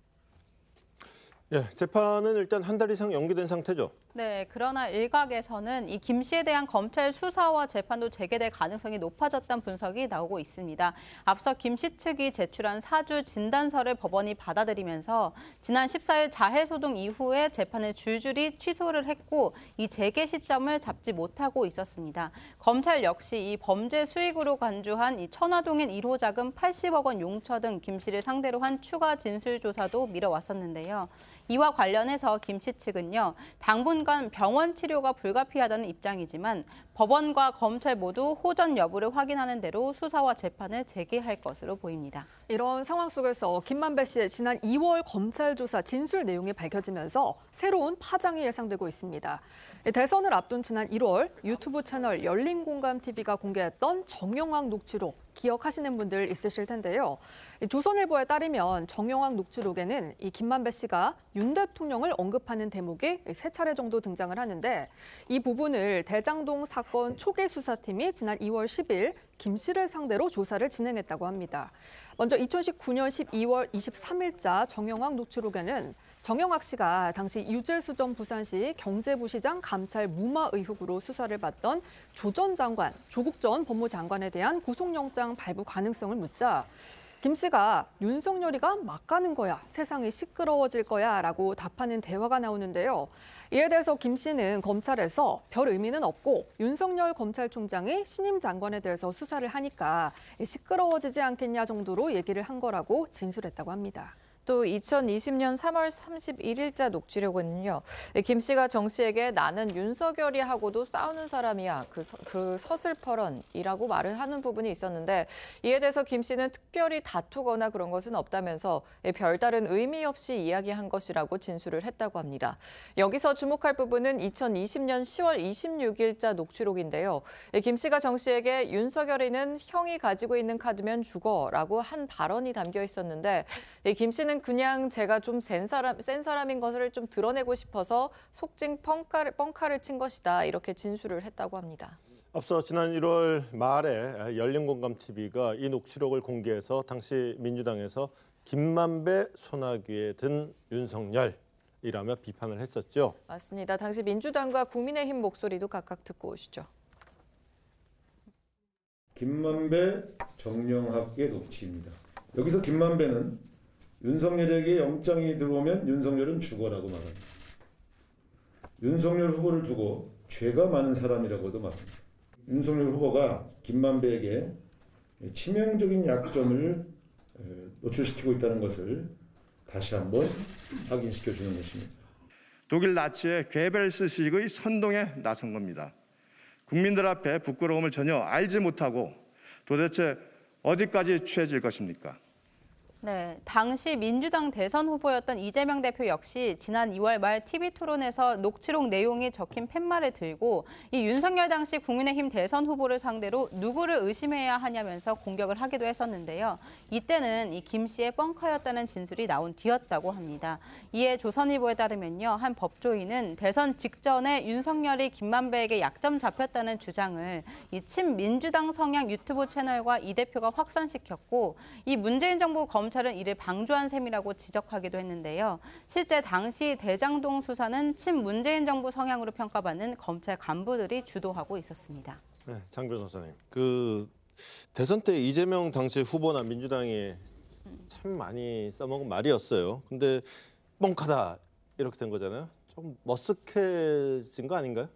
예, 재판은 일단 한 달 이상 연기된 상태죠. 네, 그러나 일각에서는 이 김 씨에 대한 검찰 수사와 재판도 재개될 가능성이 높아졌다는 분석이 나오고 있습니다. 앞서 김 씨 측이 제출한 사주 진단서를 법원이 받아들이면서 지난 14일 자해소동 이후에 재판을 줄줄이 취소를 했고 이 재개 시점을 잡지 못하고 있었습니다. 검찰 역시 이 범죄 수익으로 간주한 이 천화동인 1호 자금 80억 원 용처 등 김 씨를 상대로 한 추가 진술 조사도 미뤄왔었는데요. 이와 관련해서 김 씨 측은요, 당분간 병원 치료가 불가피하다는 입장이지만 법원과 검찰 모두 호전 여부를 확인하는 대로 수사와 재판을 재개할 것으로 보입니다. 이런 상황 속에서 김만배 씨의 지난 2월 검찰 조사 진술 내용이 밝혀지면서 새로운 파장이 예상되고 있습니다. 대선을 앞둔 지난 1월 유튜브 채널 열린공감TV가 공개했던 정영학 녹취록, 기억하시는 분들 있으실 텐데요. 이 조선일보에 따르면 정영학 녹취록에는 이 김만배 씨가 윤 대통령을 언급하는 대목이 3차례 정도 등장을 하는데 이 부분을 대장동 사건 초기 수사팀이 지난 2월 10일 김 씨를 상대로 조사를 진행했다고 합니다. 먼저 2019년 12월 23일자 정영학 녹취록에는 정영학 씨가 당시 유재수 전 부산시 경제부시장 감찰 무마 의혹으로 수사를 받던 조 전 장관, 조국 전 법무장관에 대한 구속영장 발부 가능성을 묻자 김 씨가 윤석열이가 막 가는 거야, 세상이 시끄러워질 거야 라고 답하는 대화가 나오는데요. 이에 대해서 김 씨는 검찰에서 별 의미는 없고 윤석열 검찰총장이 신임 장관에 대해서 수사를 하니까 시끄러워지지 않겠냐 정도로 얘기를 한 거라고 진술했다고 합니다. 또 2020년 3월 31일자 녹취록은요. 김 씨가 정 씨에게 나는 윤석열이 하고도 싸우는 사람이야. 그 서슬퍼런이라고 말을 하는 부분이 있었는데 이에 대해서 김 씨는 특별히 다투거나 그런 것은 없다면서 별다른 의미 없이 이야기한 것이라고 진술을 했다고 합니다. 여기서 주목할 부분은 2020년 10월 26일자 녹취록인데요. 김 씨가 정 씨에게 윤석열이는 형이 가지고 있는 카드면 죽어라고 한 발언이 담겨 있었는데 김 씨는 그냥 제가 좀 센 사람인 것을 좀 드러내고 싶어서 속칭 뻥카를 친 것이다 이렇게 진술을 했다고 합니다. 앞서 지난 1월 말에 열린공감TV가 이 녹취록을 공개해서 당시 민주당에서 김만배 소나귀에 든 윤석열이라며 비판을 했었죠. 맞습니다. 당시 민주당과 국민의힘 목소리도 각각 듣고 오시죠. 김만배, 정영학의 녹취입니다. 여기서 김만배는 윤석열에게 영장이 들어오면 윤석열은 죽어라고 말합니다. 윤석열 후보를 두고 죄가 많은 사람이라고도 말합니다. 윤석열 후보가 김만배에게 치명적인 약점을 노출시키고 있다는 것을 다시 한번 확인시켜주는 것입니다. 독일 나치의 괴벨스식의 선동에 나선 겁니다. 국민들 앞에 부끄러움을 전혀 알지 못하고 도대체 어디까지 취해질 것입니까? 네, 당시 민주당 대선 후보였던 이재명 대표 역시 지난 2월 말 TV토론에서 녹취록 내용이 적힌 팻말을 들고 이 윤석열 당시 국민의힘 대선 후보를 상대로 누구를 의심해야 하냐면서 공격을 하기도 했었는데요. 이때는 이 김 씨의 뻥카였다는 진술이 나온 뒤였다고 합니다. 이에 조선일보에 따르면요, 한 법조인은 대선 직전에 윤석열이 김만배에게 약점 잡혔다는 주장을 이 친민주당 성향 유튜브 채널과 이 대표가 확산시켰고 이 문재인 정부 검찰은 이를 방조한 셈이라고 지적하기도 했는데요. 실제 당시 대장동 수사는 친문재인 정부 성향으로 평가받는 검찰 간부들이 주도하고 있었습니다. 네, 장 변호사님. 그 대선 때 이재명 당시 후보나 민주당이 참 많이 써먹은 말이었어요. 근데 뻥카다 이렇게 된 거잖아요. 좀 머쓱해진 거 아닌가요?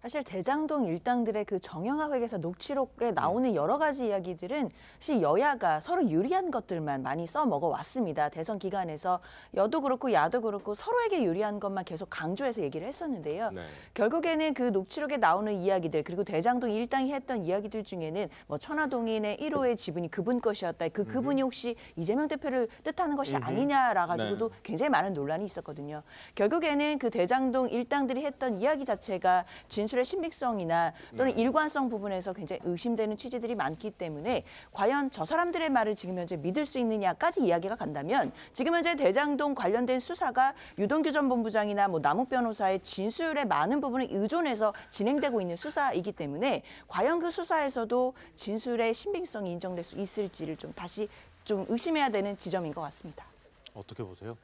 사실 대장동 일당들의 그 정영학 회계사 녹취록에 나오는 여러 가지 이야기들은 사실 여야가 서로 유리한 것들만 많이 써먹어 왔습니다. 대선 기간에서 여도 그렇고 야도 그렇고 서로에게 유리한 것만 계속 강조해서 얘기를 했었는데요. 네. 결국에는 그 녹취록에 나오는 이야기들 그리고 대장동 일당이 했던 이야기들 중에는 뭐 천화동인의 1호의 지분이 그분 것이었다. 그분이 혹시 이재명 대표를 뜻하는 것이 아니냐라 가지고도 굉장히 많은 논란이 있었거든요. 결국에는 그 대장동 일당들이 했던 이야기 자체가 진술의 신빙성이나 또는 일관성 부분에서 굉장히 의심되는 취지들이 많기 때문에 과연 저 사람들의 말을 지금 현재 믿을 수 있느냐까지 이야기가 간다면 지금 현재 대장동 관련된 수사가 유동규 전 본부장이나 뭐 남욱 변호사의 진술의 많은 부분을 의존해서 진행되고 있는 수사이기 때문에 과연 그 수사에서도 진술의 신빙성이 인정될 수 있을지를 좀 다시 좀 의심해야 되는 지점인 것 같습니다. 어떻게 보세요?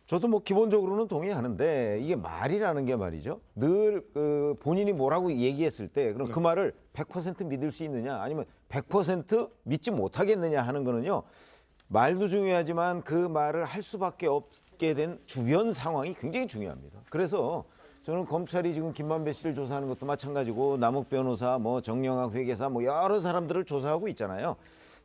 저도 뭐 기본적으로는 동의하는데 이게 말이라는 게 말이죠. 늘 그 본인이 뭐라고 얘기했을 때 그럼 그 말을 100% 믿을 수 있느냐 아니면 100% 믿지 못하겠느냐 하는 거는요. 말도 중요하지만 그 말을 할 수밖에 없게 된 주변 상황이 굉장히 중요합니다. 그래서 저는 검찰이 지금 김만배 씨를 조사하는 것도 마찬가지고 남욱 변호사, 뭐 정영학 회계사 뭐 여러 사람들을 조사하고 있잖아요.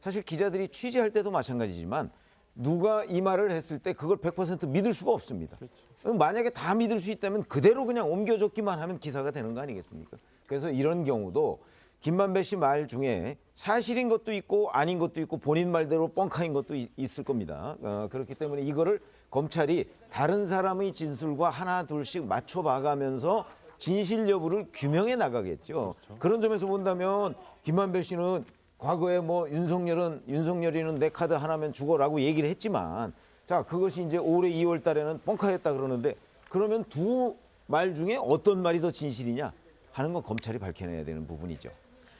사실 기자들이 취재할 때도 마찬가지지만 누가 이 말을 했을 때 그걸 100% 믿을 수가 없습니다. 그렇죠. 만약에 다 믿을 수 있다면 그대로 그냥 옮겨줬기만 하면 기사가 되는 거 아니겠습니까? 그래서 이런 경우도 김만배 씨 말 중에 사실인 것도 있고 아닌 것도 있고 본인 말대로 뻥카인 것도 있을 겁니다. 그렇기 때문에 이거를 검찰이 다른 사람의 진술과 하나 둘씩 맞춰봐가면서 진실 여부를 규명해 나가겠죠. 그렇죠. 그런 점에서 본다면 김만배 씨는 과거에 뭐 윤석열이는 내 카드 하나면 죽어라고 얘기를 했지만 자 그것이 이제 올해 2월 달에는 뻥카였다 그러는데 그러면 두 말 중에 어떤 말이 더 진실이냐 하는 건 검찰이 밝혀내야 되는 부분이죠.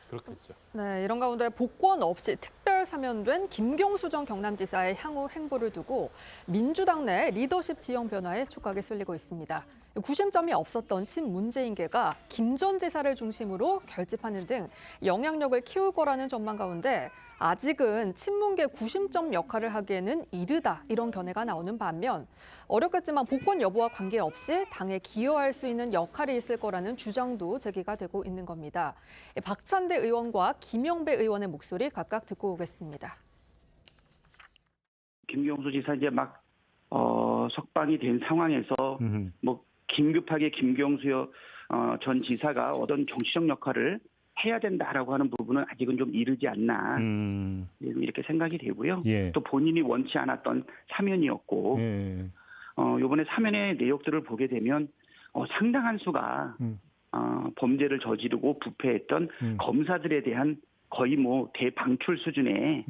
그렇겠죠. 네, 이런 가운데 복권 없이 특별 사면된 김경수 전 경남지사의 향후 행보를 두고 민주당 내 리더십 지형 변화에 촉각이 쏠리고 있습니다. 구심점이 없었던 친문재인계가 김 전 지사를 중심으로 결집하는 등 영향력을 키울 거라는 전망 가운데 아직은 친문계 구심점 역할을 하기에는 이르다 이런 견해가 나오는 반면 어렵겠지만 복권 여부와 관계없이 당에 기여할 수 있는 역할이 있을 거라는 주장도 제기가 되고 있는 겁니다. 박찬대 의원과 김영배 의원의 목소리 각각 듣고 오겠습니다. 김경수 지사 이제 막 석방이 된 상황에서 뭐 긴급하게 김경수 전 지사가 어떤 정치적 역할을 해야 된다라고 하는 부분은 아직은 좀 이르지 않나 이렇게 생각이 되고요. 예. 또 본인이 원치 않았던 사면이었고 이번에 사면의 내역들을 보게 되면 상당한 수가 범죄를 저지르고 부패했던 검사들에 대한 거의 뭐 대방출 수준의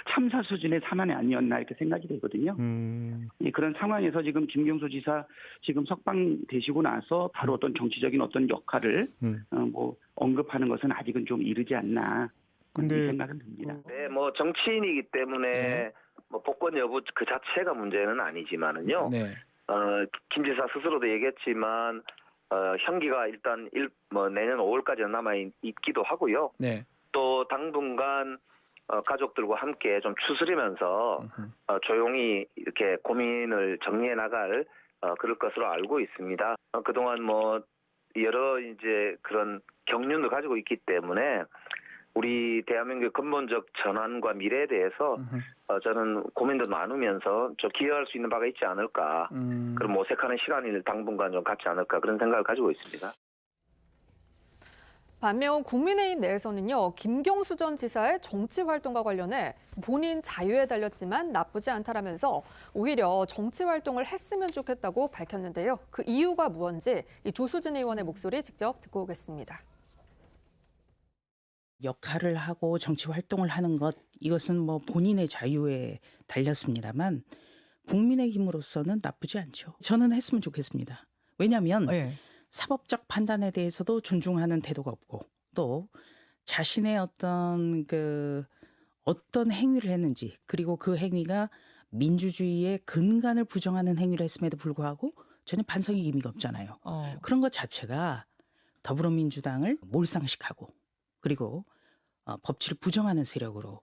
참사 수준의 사면이 아니었나 이렇게 생각이 되거든요. 그런 상황에서 지금 김경수 지사 지금 석방되시고 나서 바로 어떤 정치적인 어떤 역할을 뭐 언급하는 것은 아직은 좀 이르지 않나 그런 생각은 듭니다. 네, 뭐 정치인이기 때문에 뭐 복권 여부 그 자체가 문제는 아니지만은요. 김 지사 스스로도 얘기했지만 형기가 일단 내년 5월까지 남아 있기도 하고요. 또 당분간 가족들과 함께 좀 추스리면서 조용히 이렇게 고민을 정리해 나갈 그럴 것으로 알고 있습니다. 그동안 뭐 여러 이제 그런 경륜을 가지고 있기 때문에 우리 대한민국의 근본적 전환과 미래에 대해서 저는 고민도 나누면서 좀 기여할 수 있는 바가 있지 않을까. 그런 모색하는 시간을 당분간 좀 갖지 않을까 그런 생각을 가지고 있습니다. 반면 국민의힘 내에서는요, 김경수 전 지사의 정치 활동과 관련해 본인 자유에 달렸지만 나쁘지 않다라면서 오히려 정치 활동을 했으면 좋겠다고 밝혔는데요. 그 이유가 무언지 이 조수진 의원의 목소리 직접 듣고 오겠습니다. 역할을 하고 정치 활동을 하는 것, 이것은 뭐 본인의 자유에 달렸습니다만 국민의힘으로서는 나쁘지 않죠. 저는 했으면 좋겠습니다. 왜냐하면 사법적 판단에 대해서도 존중하는 태도가 없고 또 자신의 어떤 행위를 했는지 그리고 그 행위가 민주주의의 근간을 부정하는 행위를 했음에도 불구하고 전혀 반성의 의미가 없잖아요. 그런 것 자체가 더불어민주당을 몰상식하고 그리고 법치를 부정하는 세력으로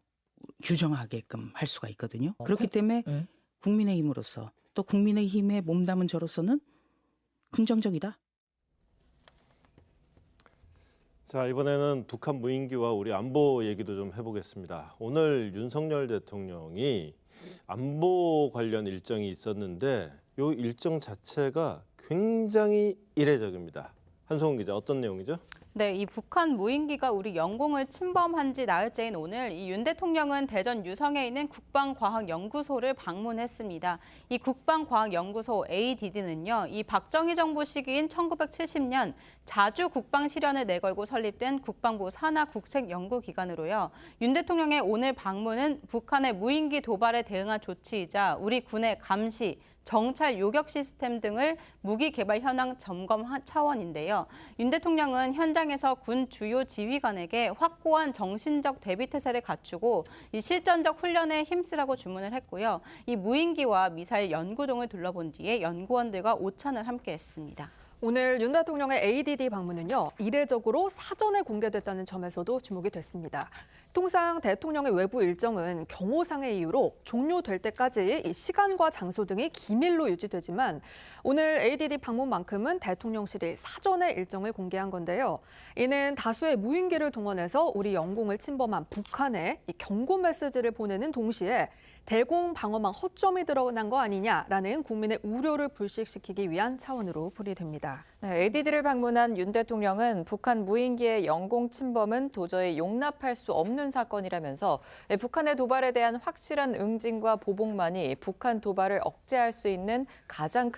규정하게끔 할 수가 있거든요. 그렇기 때문에 국민의힘으로서 또 국민의힘에 몸담은 저로서는 긍정적이다. 자, 이번에는 북한 무인기와 우리 안보 얘기도 좀 해보겠습니다. 오늘 윤석열 대통령이 안보 관련 일정이 있었는데 이 일정 자체가 굉장히 이례적입니다. 한송은 기자, 어떤 내용이죠? 네, 이 북한 무인기가 우리 영공을 침범한 지 나흘째인 오늘 이 윤 대통령은 대전 유성에 있는 국방과학연구소를 방문했습니다. 이 국방과학연구소 ADD는요, 이 박정희 정부 시기인 1970년 자주 국방 실현을 내걸고 설립된 국방부 산하 국책연구기관으로요. 윤 대통령의 오늘 방문은 북한의 무인기 도발에 대응한 조치이자 우리 군의 감시, 정찰 요격 시스템 등을 무기 개발 현황 점검 차원인데요. 윤 대통령은 현장에서 군 주요 지휘관에게 확고한 정신적 대비 태세를 갖추고 이 실전적 훈련에 힘쓰라고 주문을 했고요. 이 무인기와 미사일 연구동을 둘러본 뒤에 연구원들과 오찬을 함께했습니다. 오늘 윤 대통령의 ADD 방문은요, 이례적으로 사전에 공개됐다는 점에서도 주목이 됐습니다. 통상 대통령의 외부 일정은 경호상의 이유로 종료될 때까지 이 시간과 장소 등이 기밀로 유지되지만 오늘 ADD 방문만큼은 대통령실이 사전에 일정을 공개한 건데요. 이는 다수의 무인기를 동원해서 우리 영공을 침범한 북한에 이 경고 메시지를 보내는 동시에 대공 방어망 허점이 드러난 거 아니냐라는 국민의 우려를 불식시키기 위한 차원으로 풀이됩니다. 네, ADD를 방문한 윤 대통령은 북한 무인기의 영공 침범은 도저히 용납할 수 없는 사건이라면서 북한의 도발에 대한 확실한 응징과 보복만이 북한 도발을 억제할 수 있는 가장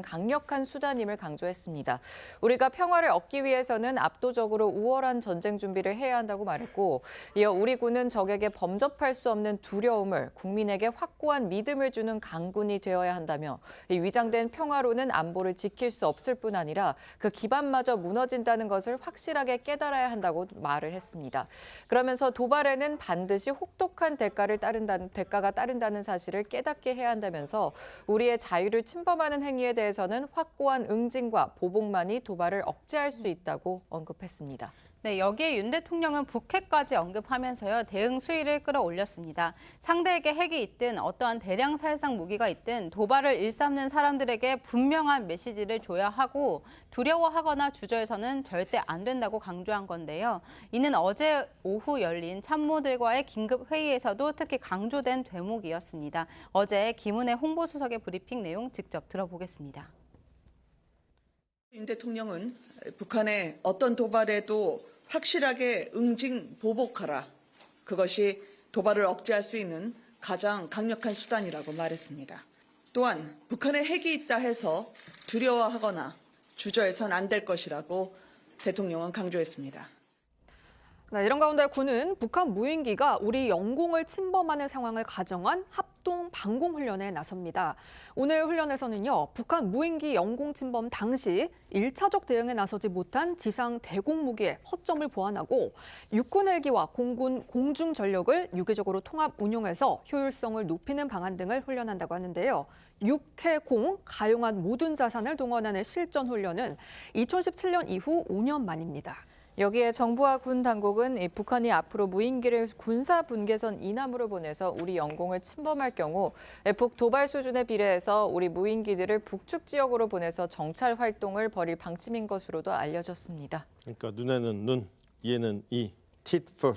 강력한 수단임을 강조했습니다. 우리가 평화를 얻기 위해서는 압도적으로 우월한 전쟁 준비를 해야 한다고 말했고, 이어 우리 군은 적에게 범접할 수 없는 두려움을 국민에게 확고한 믿음을 주는 강군이 되어야 한다며 이 위장된 평화로는 안보를 지킬 수 없을 뿐 아니라 그 기반마저 무너진다는 것을 확실하게 깨달아야 한다고 말을 했습니다. 그러면서 도발에는 반드시 혹독한 대가가 따른다는 사실을 깨닫게 해야 한다면서 우리의 자유를 침범하는 행위에 대해서는 확고한 응징과 보복만이 도발을 억제할 수 있다고 언급했습니다. 네, 여기에 윤 대통령은 북핵까지 언급하면서요, 대응 수위를 끌어올렸습니다. 상대에게 핵이 있든 어떠한 대량 살상 무기가 있든 도발을 일삼는 사람들에게 분명한 메시지를 줘야 하고 두려워하거나 주저해서는 절대 안 된다고 강조한 건데요. 이는 어제 오후 열린 참모들과의 긴급 회의에서도 특히 강조된 대목이었습니다. 어제 김은혜 홍보수석의 브리핑 내용 직접 들어보겠습니다. 윤 대통령은 북한의 어떤 도발에도 확실하게 응징 보복하라. 그것이 도발을 억제할 수 있는 가장 강력한 수단이라고 말했습니다. 또한 북한에 핵이 있다 해서 두려워하거나 주저해선 안 될 것이라고 대통령은 강조했습니다. 네, 이런 가운데 군은 북한 무인기가 우리 영공을 침범하는 상황을 가정한 합동 방공 훈련에 나섭니다. 오늘 훈련에서는요, 북한 무인기 영공 침범 당시 1차적 대응에 나서지 못한 지상 대공 무기의 허점을 보완하고 육군 헬기와 공군 공중 전력을 유기적으로 통합 운용해서 효율성을 높이는 방안 등을 훈련한다고 하는데요. 육해공 가용한 모든 자산을 동원하는 실전 훈련은 2017년 이후 5년 만입니다. 여기에 정부와 군 당국은 북한이 앞으로 무인기를 군사 분계선 이남으로 보내서 우리 영공을 침범할 경우 북 도발 수준에 비례해서 우리 무인기들을 북측 지역으로 보내서 정찰 활동을 벌일 방침인 것으로도 알려졌습니다. 그러니까 눈에는 눈, 이에는 이, tit for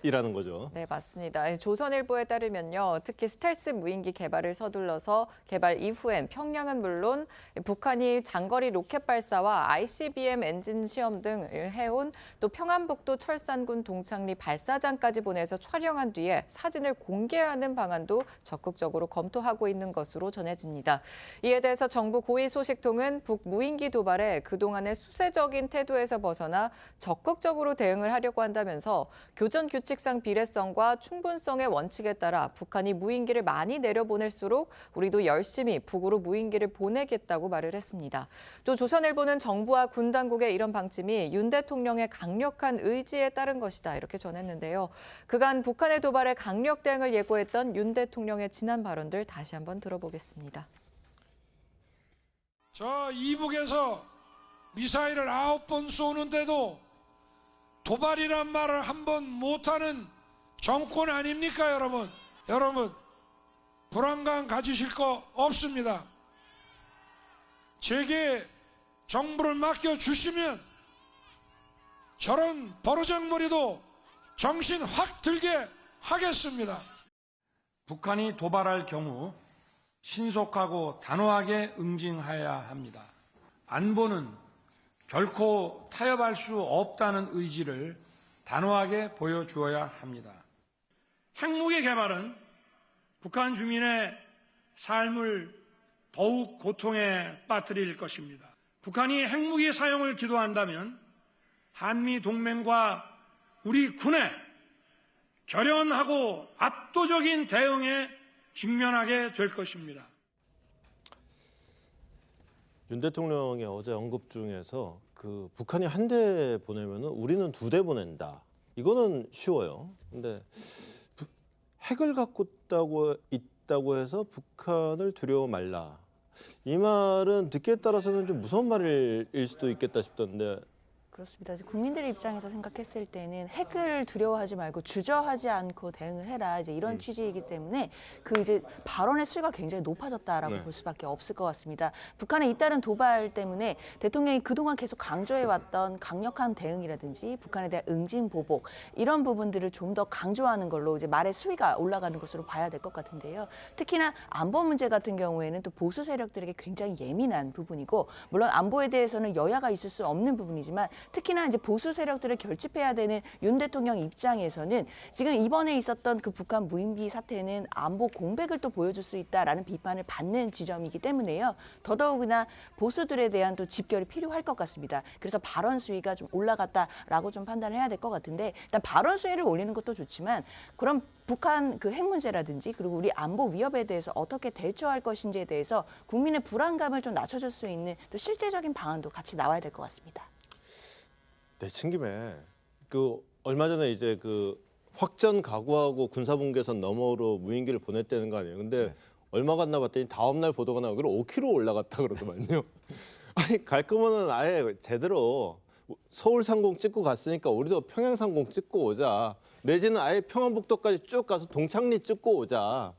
tat이라는 거죠. 네, 맞습니다. 조선일보에 따르면요, 특히 스텔스 무인기 개발을 서둘러서 개발 이후엔 평양은 물론 북한이 장거리 로켓 발사와 ICBM 엔진 시험 등을 해온 또 평안북도 철산군 동창리 발사장까지 보내서 촬영한 뒤에 사진을 공개하는 방안도 적극적으로 검토하고 있는 것으로 전해집니다. 이에 대해서 정부 고위 소식통은 북 무인기 도발에 그동안의 수세적인 태도에서 벗어나 적극적으로 대응을 하려고 한다면서 교전 규칙상 비례성과 충분성의 원칙에 따라 북한이 무인기를 많이 내려보낼수록 우리도 열심히 북으로 무인기를 보내겠다고 말을 했습니다. 또 조선일보는 정부와 군 당국의 이런 방침이 윤 대통령의 강력한 의지에 따른 것이다 이렇게 전했는데요. 그간 북한의 도발에 강력 대응을 예고했던 윤 대통령의 지난 발언들 다시 한번 들어보겠습니다. 저 이북에서 미사일을 9번 쏘는데도 도발이란 말을 한 번 못하는 정권 아닙니까, 여러분? 여러분, 불안감 가지실 거 없습니다. 제게 정부를 맡겨주시면 저런 버르장머리도 정신 확 들게 하겠습니다. 북한이 도발할 경우 신속하고 단호하게 응징해야 합니다. 안보는 결코 타협할 수 없다는 의지를 단호하게 보여주어야 합니다. 핵무기 개발은 북한 주민의 삶을 더욱 고통에 빠뜨릴 것입니다. 북한이 핵무기 사용을 기도한다면 한미 동맹과 우리 군의 결연하고 압도적인 대응에 직면하게 될 것입니다. 윤 대통령의 어제 언급 중에서 그 북한이 한 대 보내면은 우리는 2대 보낸다. 이거는 쉬워요. 근데 핵을 갖고 있다고 해서 북한을 두려워 말라. 이 말은 듣기에 따라서는 좀 무서운 말일 수도 있겠다 싶던데. 그렇습니다. 국민들의 입장에서 생각했을 때는 핵을 두려워하지 말고 주저하지 않고 대응을 해라. 이제 이런 취지이기 때문에 그 이제 발언의 수위가 굉장히 높아졌다라고 볼 수밖에 없을 것 같습니다. 북한의 잇따른 도발 때문에 대통령이 그동안 계속 강조해왔던 강력한 대응이라든지 북한에 대한 응징 보복 이런 부분들을 좀 더 강조하는 걸로 이제 말의 수위가 올라가는 것으로 봐야 될 것 같은데요. 특히나 안보 문제 같은 경우에는 또 보수 세력들에게 굉장히 예민한 부분이고 물론 안보에 대해서는 여야가 있을 수 없는 부분이지만 특히나 이제 보수 세력들을 결집해야 되는 윤 대통령 입장에서는 지금 이번에 있었던 그 북한 무인기 사태는 안보 공백을 또 보여줄 수 있다라는 비판을 받는 지점이기 때문에요. 더더욱이나 보수들에 대한 또 집결이 필요할 것 같습니다. 그래서 발언 수위가 좀 올라갔다라고 좀 판단을 해야 될 것 같은데 일단 발언 수위를 올리는 것도 좋지만 그럼 북한 그 핵 문제라든지 그리고 우리 안보 위협에 대해서 어떻게 대처할 것인지에 대해서 국민의 불안감을 좀 낮춰줄 수 있는 또 실제적인 방안도 같이 나와야 될 것 같습니다. 내친 김에 그 얼마 전에 이제 그 확전 각오하고 군사분계선 너머로 무인기를 보냈다는 거 아니에요. 근데 얼마 갔나 봤더니 다음 날 보도가 나오고 5km 올라갔다 그러더만요. 아니 갈 거면은 아예 제대로 서울 상공 찍고 갔으니까 우리도 평양 상공 찍고 오자. 내지는 아예 평안북도까지 쭉 가서 동창리 찍고 오자.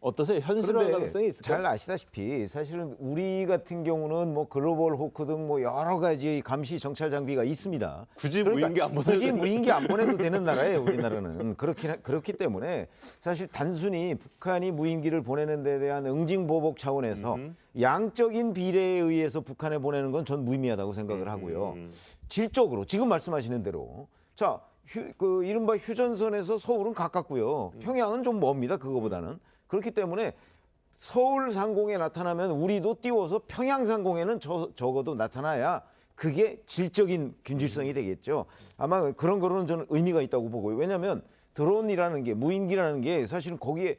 어떠세요? 현실화 가능성이 있을까요? 잘 아시다시피 사실은 우리 같은 경우는 뭐 글로벌 호크 등 뭐 여러 가지 감시 정찰 장비가 있습니다. 굳이 무인기 안 보내도 굳이 무인기 안 보내도 되는 나라예요. 우리나라는 그렇기 때문에 사실 단순히 북한이 무인기를 보내는 데 대한 응징 보복 차원에서 양적인 비례에 의해서 북한에 보내는 건 전 무의미하다고 생각을 하고요. 질적으로 지금 말씀하시는 대로 자 그 이른바 휴전선에서 서울은 가깝고요. 평양은 좀 멉니다. 그거보다는. 그렇기 때문에 서울 상공에 나타나면 우리도 띄워서 평양 상공에는 적어도 나타나야 그게 질적인 균질성이 되겠죠. 아마 그런 거로는 저는 의미가 있다고 보고요. 왜냐하면 드론이라는 게 무인기라는 게 사실은 거기에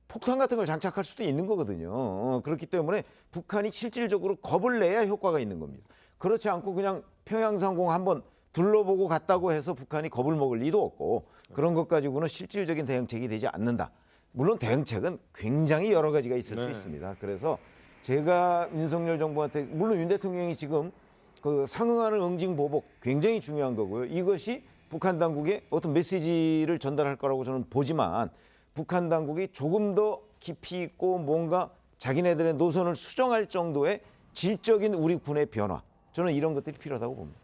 폭탄 같은 걸 장착할 수도 있는 거거든요. 그렇기 때문에 북한이 실질적으로 겁을 내야 효과가 있는 겁니다. 그렇지 않고 그냥 평양 상공 한번 둘러보고 갔다고 해서 북한이 겁을 먹을 리도 없고 그런 것 가지고는 실질적인 대응책이 되지 않는다. 물론 대응책은 굉장히 여러 가지가 있을 수 있습니다. 그래서 제가 윤석열 정부한테 물론 윤 대통령이 지금 그 상응하는 응징 보복 굉장히 중요한 거고요. 이것이 북한 당국에 어떤 메시지를 전달할 거라고 저는 보지만 북한 당국이 조금 더 깊이 있고 뭔가 자기네들의 노선을 수정할 정도의 질적인 우리 군의 변화 저는 이런 것들이 필요하다고 봅니다.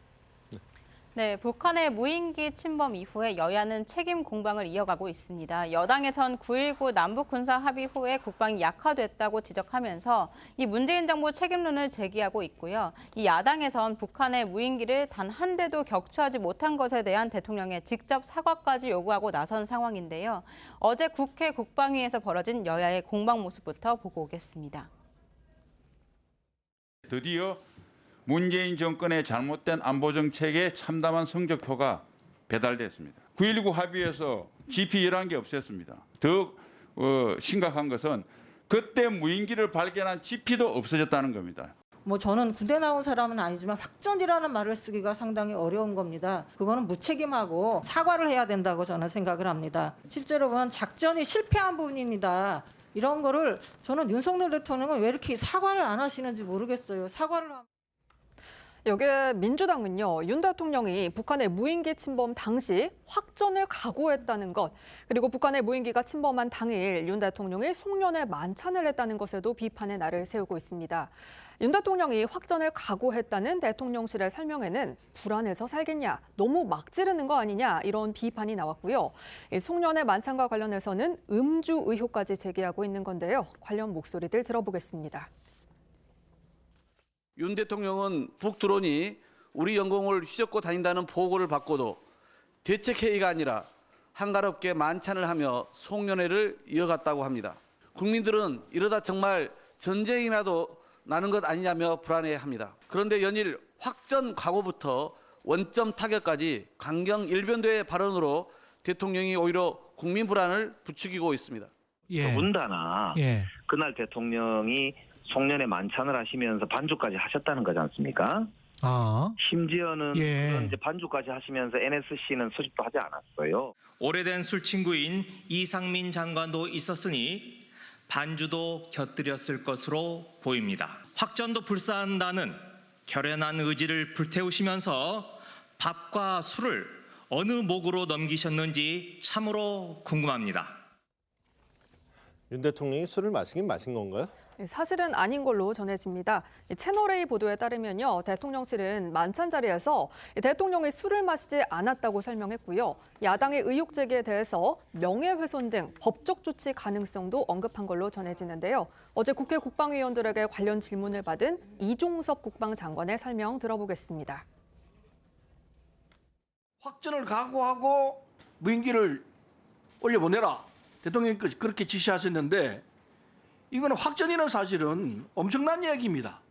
네, 북한의 무인기 침범 이후에 여야는 책임 공방을 이어가고 있습니다. 여당에선 9.19 남북 군사 합의 후에 국방이 약화됐다고 지적하면서 이 문재인 정부 책임론을 제기하고 있고요. 이 야당에선 북한의 무인기를 단 한 대도 격추하지 못한 것에 대한 대통령의 직접 사과까지 요구하고 나선 상황인데요. 어제 국회 국방위에서 벌어진 여야의 공방 모습부터 보고 오겠습니다. 드디어 문재인 정권의 잘못된 안보 정책에 참담한 성적표가 배달됐습니다. 9.19 합의에서 GP 11개 없앴습니다. 더 심각한 것은 그때 무인기를 발견한 GP도 없어졌다는 겁니다. 뭐 저는 군대 나온 사람은 아니지만 확전이라는 말을 쓰기가 상당히 어려운 겁니다. 그거는 무책임하고 사과를 해야 된다고 저는 생각을 합니다. 실제로 보면 작전이 실패한 부분입니다. 이런 거를 저는 윤석열 대통령은 왜 이렇게 사과를 안 하시는지 모르겠어요. 사과를 하면 여기에 민주당은요, 윤 대통령이 북한의 무인기 침범 당시 확전을 각오했다는 것, 그리고 북한의 무인기가 침범한 당일 윤 대통령이 송년회 만찬을 했다는 것에도 비판의 날을 세우고 있습니다. 윤 대통령이 확전을 각오했다는 대통령실의 설명에는 불안해서 살겠냐, 너무 막 지르는 거 아니냐 이런 비판이 나왔고요. 송년회 만찬과 관련해서는 음주 의혹까지 제기하고 있는 건데요. 관련 목소리들 들어보겠습니다. 윤 대통령은 북드론이 우리 영공을 휘젓고 다닌다는 보고를 받고도 대책회의가 아니라 한가롭게 만찬을 하며 송년회를 이어갔다고 합니다. 국민들은 이러다 정말 전쟁이라도 나는 것 아니냐며 불안해합니다. 그런데 연일 확전 각오부터 원점 타격까지 강경 일변도의 발언으로 대통령이 오히려 국민 불안을 부추기고 있습니다. 더군다나 그날 대통령이 송년회 만찬을 하시면서 반주까지 하셨다는 거지 않습니까? 심지어는 그런 이제 반주까지 하시면서 NSC는 수집도 하지 않았어요. 오래된 술친구인 이상민 장관도 있었으니 반주도 곁들였을 것으로 보입니다. 확전도 불사한다는 결연한 의지를 불태우시면서 밥과 술을 어느 목으로 넘기셨는지 참으로 궁금합니다. 윤 대통령이 술을 마시긴 마신 건가요? 사실은 아닌 걸로 전해집니다. 채널A 보도에 따르면요, 대통령실은 만찬 자리에서 대통령이 술을 마시지 않았다고 설명했고요. 야당의 의혹 제기에 대해서 명예훼손 등 법적 조치 가능성도 언급한 걸로 전해지는데요. 어제 국회 국방위원들에게 관련 질문을 받은 이종섭 국방장관의 설명 들어보겠습니다. 확전을 각오하고 무인기를 올려보내라. 대통령께서 그렇게 지시하셨는데 이거는 확전이라는 사실은 엄청난 이야기입니다.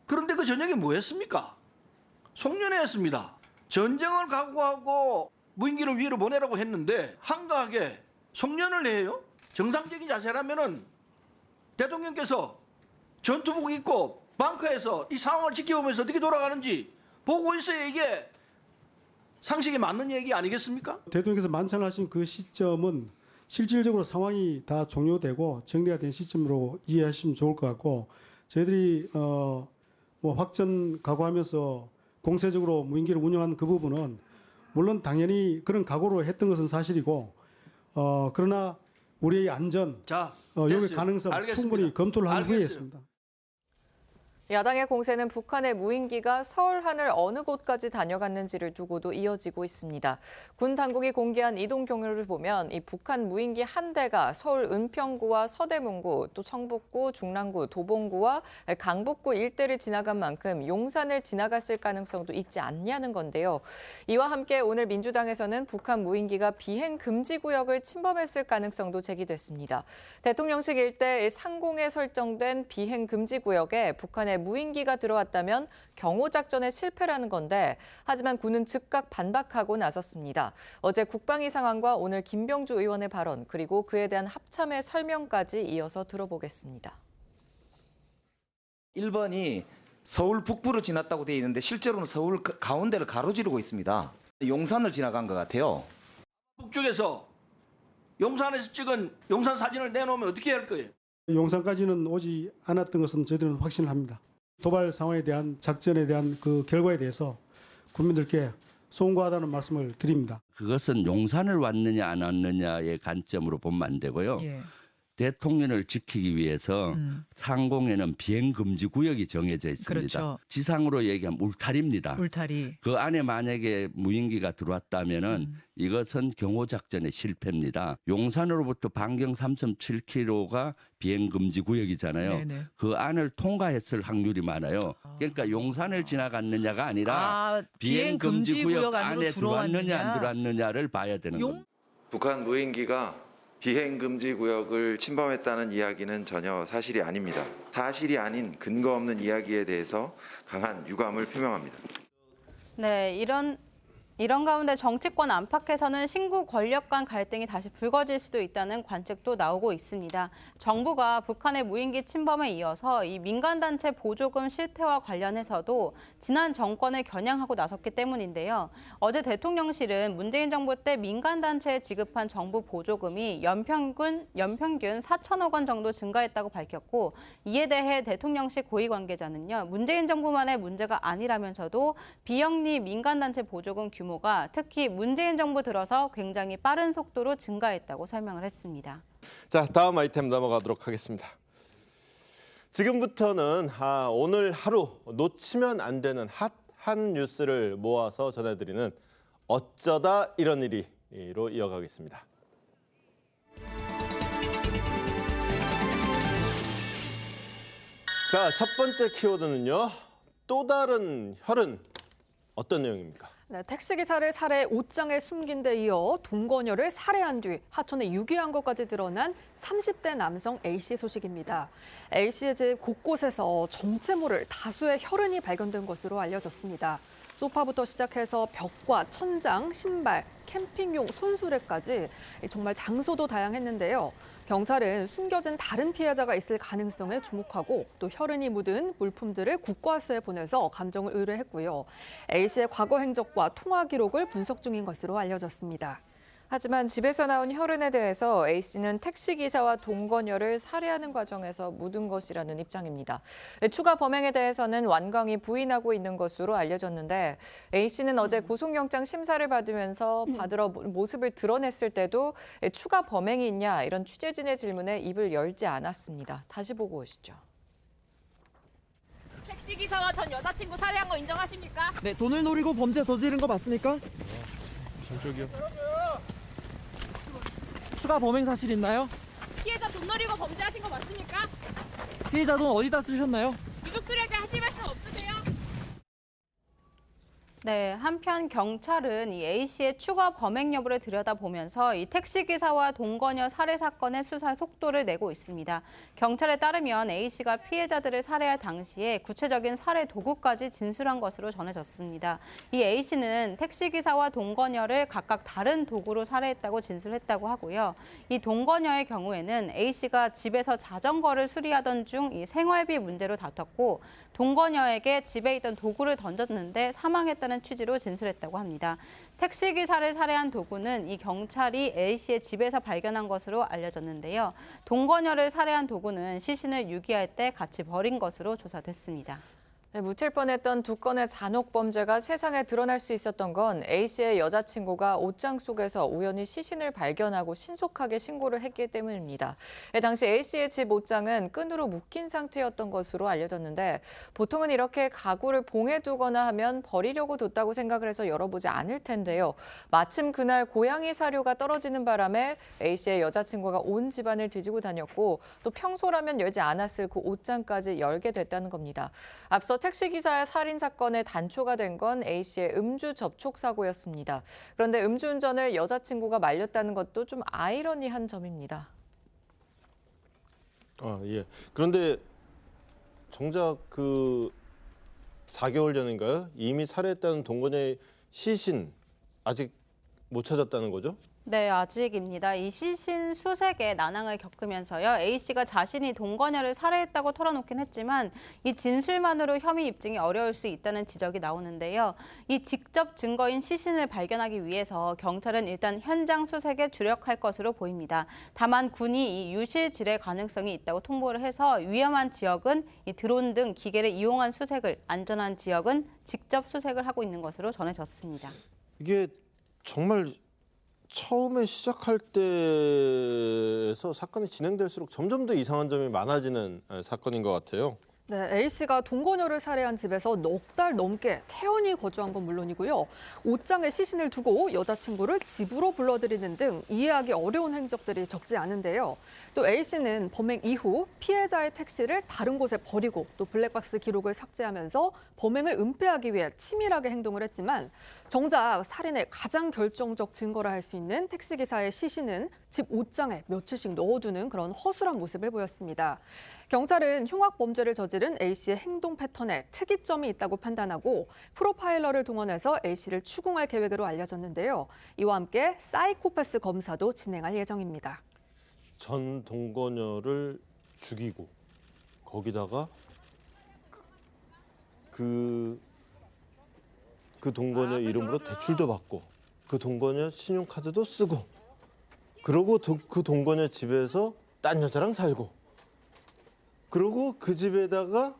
그런데 그 저녁에 뭐 했습니까? 송년회 했습니다. 전쟁을 각오하고 무인기를 위로 보내라고 했는데 한가하게 송년을 해요? 정상적인 자세라면은 대통령께서 전투복 입고 벙커에서 이 상황을 지켜보면서 어떻게 돌아가는지 보고 있어야 이게 상식에 맞는 얘기 아니겠습니까? 대통령께서 만찬하신 그 시점은 실질적으로 상황이 다 종료되고 정리가 된 시점으로 이해하시면 좋을 것 같고, 저희들이 뭐 확전 각오하면서 공세적으로 무인기를 운영한 그 부분은 물론 당연히 그런 각오로 했던 것은 사실이고, 그러나 우리의 안전, 여기 가능성 알겠습니다. 충분히 검토를 한 후에 했습니다. 야당의 공세는 북한의 무인기가 서울 하늘 어느 곳까지 다녀갔는지를 두고도 이어지고 있습니다. 군 당국이 공개한 이동 경로를 보면 이 북한 무인기 한 대가 서울 은평구와 서대문구, 또 성북구, 중랑구, 도봉구와 강북구 일대를 지나간 만큼 용산을 지나갔을 가능성도 있지 않냐는 건데요. 이와 함께 오늘 민주당에서는 북한 무인기가 비행 금지 구역을 침범했을 가능성도 제기됐습니다. 대통령실 일대 상공에 설정된 비행 금지 구역에 북한의 무인기가 들어왔다면 경호작전의 실패라는 건데, 하지만 군은 즉각 반박하고 나섰습니다. 어제 국방위 상황과 오늘 김병주 의원의 발언, 그리고 그에 대한 합참의 설명까지 이어서 들어보겠습니다. 1번이 서울 북부로 지났다고 되어 있는데 실제로는 서울 가운데를 가로지르고 있습니다. 용산을 지나간 것 같아요. 북쪽에서 용산에서 찍은 용산 사진을 내놓으면 어떻게 할 거예요? 용산까지는 오지 않았던 것은 저희들은 확신을 합니다. 도발 상황에 대한 작전에 대한 그 결과에 대해서 국민들께 송구하다는 말씀을 드립니다. 그것은 용산을 왔느냐 안 왔느냐의 관점으로 보면 안 되고요. 대통령을 지키기 위해서 상공에는 비행 금지 구역이 정해져 있습니다. 그렇죠. 지상으로 얘기하면 울타리입니다. 울타리. 그 안에 만약에 무인기가 들어왔다면은 이것은 경호 작전의 실패입니다. 용산으로부터 반경 3.7km가 비행 금지 구역이잖아요. 네네. 그 안을 통과했을 확률이 많아요. 그러니까 용산을 지나갔느냐가 아니라 비행 금지 구역 안에 들어왔느냐 안 들어왔느냐를 봐야 되는 겁니다. 북한 무인기가 비행금지 구역을 침범했다는 이야기는 전혀 사실이 아닙니다. 사실이 아닌 근거 없는 이야기에 대해서 강한 유감을 표명합니다. 네, 이런 가운데 정치권 안팎에서는 신구 권력 간 갈등이 다시 불거질 수도 있다는 관측도 나오고 있습니다. 정부가 북한의 무인기 침범에 이어서 이 민간단체 보조금 실태와 관련해서도 지난 정권을 겨냥하고 나섰기 때문인데요. 어제 대통령실은 문재인 정부 때 민간단체에 지급한 정부 보조금이 연평균 4천억 원 정도 증가했다고 밝혔고, 이에 대해 대통령실 고위 관계자는요, 문재인 정부만의 문제가 아니라면서도 비영리 민간단체 보조금 규모가 특히 문재인 정부 들어서 굉장히 빠른 속도로 증가했다고 설명을 했습니다. 자, 다음 아이템 넘어가도록 하겠습니다. 지금부터는 오늘 하루 놓치면 안 되는 핫한 뉴스를 모아서 전해드리는 어쩌다 이런 일이로 이어가겠습니다. 자, 첫 번째 키워드는요. 또 다른 혈흔. 어떤 내용입니까? 네, 택시기사를 살해 옷장에 숨긴 데 이어 동거녀를 살해한 뒤 하천에 유기한 것까지 드러난 30대 남성 A씨 소식입니다. A씨의 집 곳곳에서 정체 모를 다수의 혈흔이 발견된 것으로 알려졌습니다. 소파부터 시작해서 벽과 천장, 신발, 캠핑용 손수레까지 정말 장소도 다양했는데요. 경찰은 숨겨진 다른 피해자가 있을 가능성에 주목하고 또 혈흔이 묻은 물품들을 국과수에 보내서 감정을 의뢰했고요. A씨의 과거 행적과 통화 기록을 분석 중인 것으로 알려졌습니다. 하지만 집에서 나온 혈흔에 대해서 A씨는 택시기사와 동거녀를 살해하는 과정에서 묻은 것이라는 입장입니다. 추가 범행에 대해서는 완강히 부인하고 있는 것으로 알려졌는데 A씨는 어제 구속영장 심사를 받으면서 받으러 모습을 드러냈을 때도 추가 범행이 있냐 이런 취재진의 질문에 입을 열지 않았습니다. 다시 보고 오시죠. 택시기사와 전 여자친구 살해한 거 인정하십니까? 네, 돈을 노리고 범죄 저지른 거 맞습니까? 저쪽이요. 추가 범행 사실 있나요? 피해자 돈 노리고 범죄하신 거 맞습니까? 피해자 돈 어디다 쓰셨나요? 유족들에게 하실 말씀 없으세요? 네, 한편 경찰은 이 A씨의 추가 범행 여부를 들여다보면서 이 택시기사와 동거녀 살해 사건의 수사 속도를 내고 있습니다. 경찰에 따르면 A씨가 피해자들을 살해할 당시에 구체적인 살해 도구까지 진술한 것으로 전해졌습니다. 이 A씨는 택시기사와 동거녀를 각각 다른 도구로 살해했다고 진술했다고 하고요. 이 동거녀의 경우에는 A씨가 집에서 자전거를 수리하던 중 이 생활비 문제로 다퉜고 동거녀에게 집에 있던 도구를 던졌는데 사망했다는 취지로 진술했다고 합니다. 택시기사를 살해한 도구는 이 경찰이 A씨의 집에서 발견한 것으로 알려졌는데요. 동거녀를 살해한 도구는 시신을 유기할 때 같이 버린 것으로 조사됐습니다. 네, 묻힐 뻔했던 두 건의 잔혹 범죄가 세상에 드러날 수 있었던 건 A씨의 여자친구가 옷장 속에서 우연히 시신을 발견하고 신속하게 신고를 했기 때문입니다. 당시 A씨의 집 옷장은 끈으로 묶인 상태였던 것으로 알려졌는데 보통은 이렇게 가구를 봉에 두거나 하면 버리려고 뒀다고 생각을 해서 열어보지 않을 텐데요. 마침 그날 고양이 사료가 떨어지는 바람에 A씨의 여자친구가 온 집안을 뒤지고 다녔고 또 평소라면 열지 않았을 그 옷장까지 열게 됐다는 겁니다. 앞서 택시기사의 살인 사건의 단초가 된 건 A씨의 음주 접촉 사고였습니다. 그런데 음주운전을 여자친구가 말렸다는 것도 좀 아이러니한 점입니다. 예. 그런데 정작 그 4개월 전인가요? 이미 살해했다는 동거녀의 시신 아직 못 찾았다는 거죠? 네, 아직입니다. 이 시신 수색에 난항을 겪으면서요. A씨가 자신이 동거녀를 살해했다고 털어놓긴 했지만 이 진술만으로 혐의 입증이 어려울 수 있다는 지적이 나오는데요. 이 직접 증거인 시신을 발견하기 위해서 경찰은 일단 현장 수색에 주력할 것으로 보입니다. 다만 군이 이 유실질의 가능성이 있다고 통보를 해서 위험한 지역은 이 드론 등 기계를 이용한 수색을, 안전한 지역은 직접 수색을 하고 있는 것으로 전해졌습니다. 이게 정말 처음에 시작할 때에서 사건이 진행될수록 점점 더 이상한 점이 많아지는 사건인 것 같아요. 네, A씨가 동거녀를 살해한 집에서 넉 달 넘게 태연히 거주한 건 물론이고요. 옷장에 시신을 두고 여자친구를 집으로 불러들이는 등 이해하기 어려운 행적들이 적지 않은데요. 또 A씨는 범행 이후 피해자의 택시를 다른 곳에 버리고 또 블랙박스 기록을 삭제하면서 범행을 은폐하기 위해 치밀하게 행동을 했지만 정작 살인의 가장 결정적 증거라 할 수 있는 택시기사의 시신은 집 옷장에 며칠씩 넣어두는 그런 허술한 모습을 보였습니다. 경찰은 흉악 범죄를 저지른 A씨의 행동 패턴에 특이점이 있다고 판단하고 프로파일러를 동원해서 A씨를 추궁할 계획으로 알려졌는데요. 이와 함께 사이코패스 검사도 진행할 예정입니다. 전 동거녀를 죽이고 거기다가 그 동거녀 이름으로 대출도 받고 그 동거녀 신용카드도 쓰고 그러고 그 동거녀 집에서 딴 여자랑 살고 그러고 그 집에다가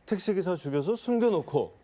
택시기사 죽여서 숨겨놓고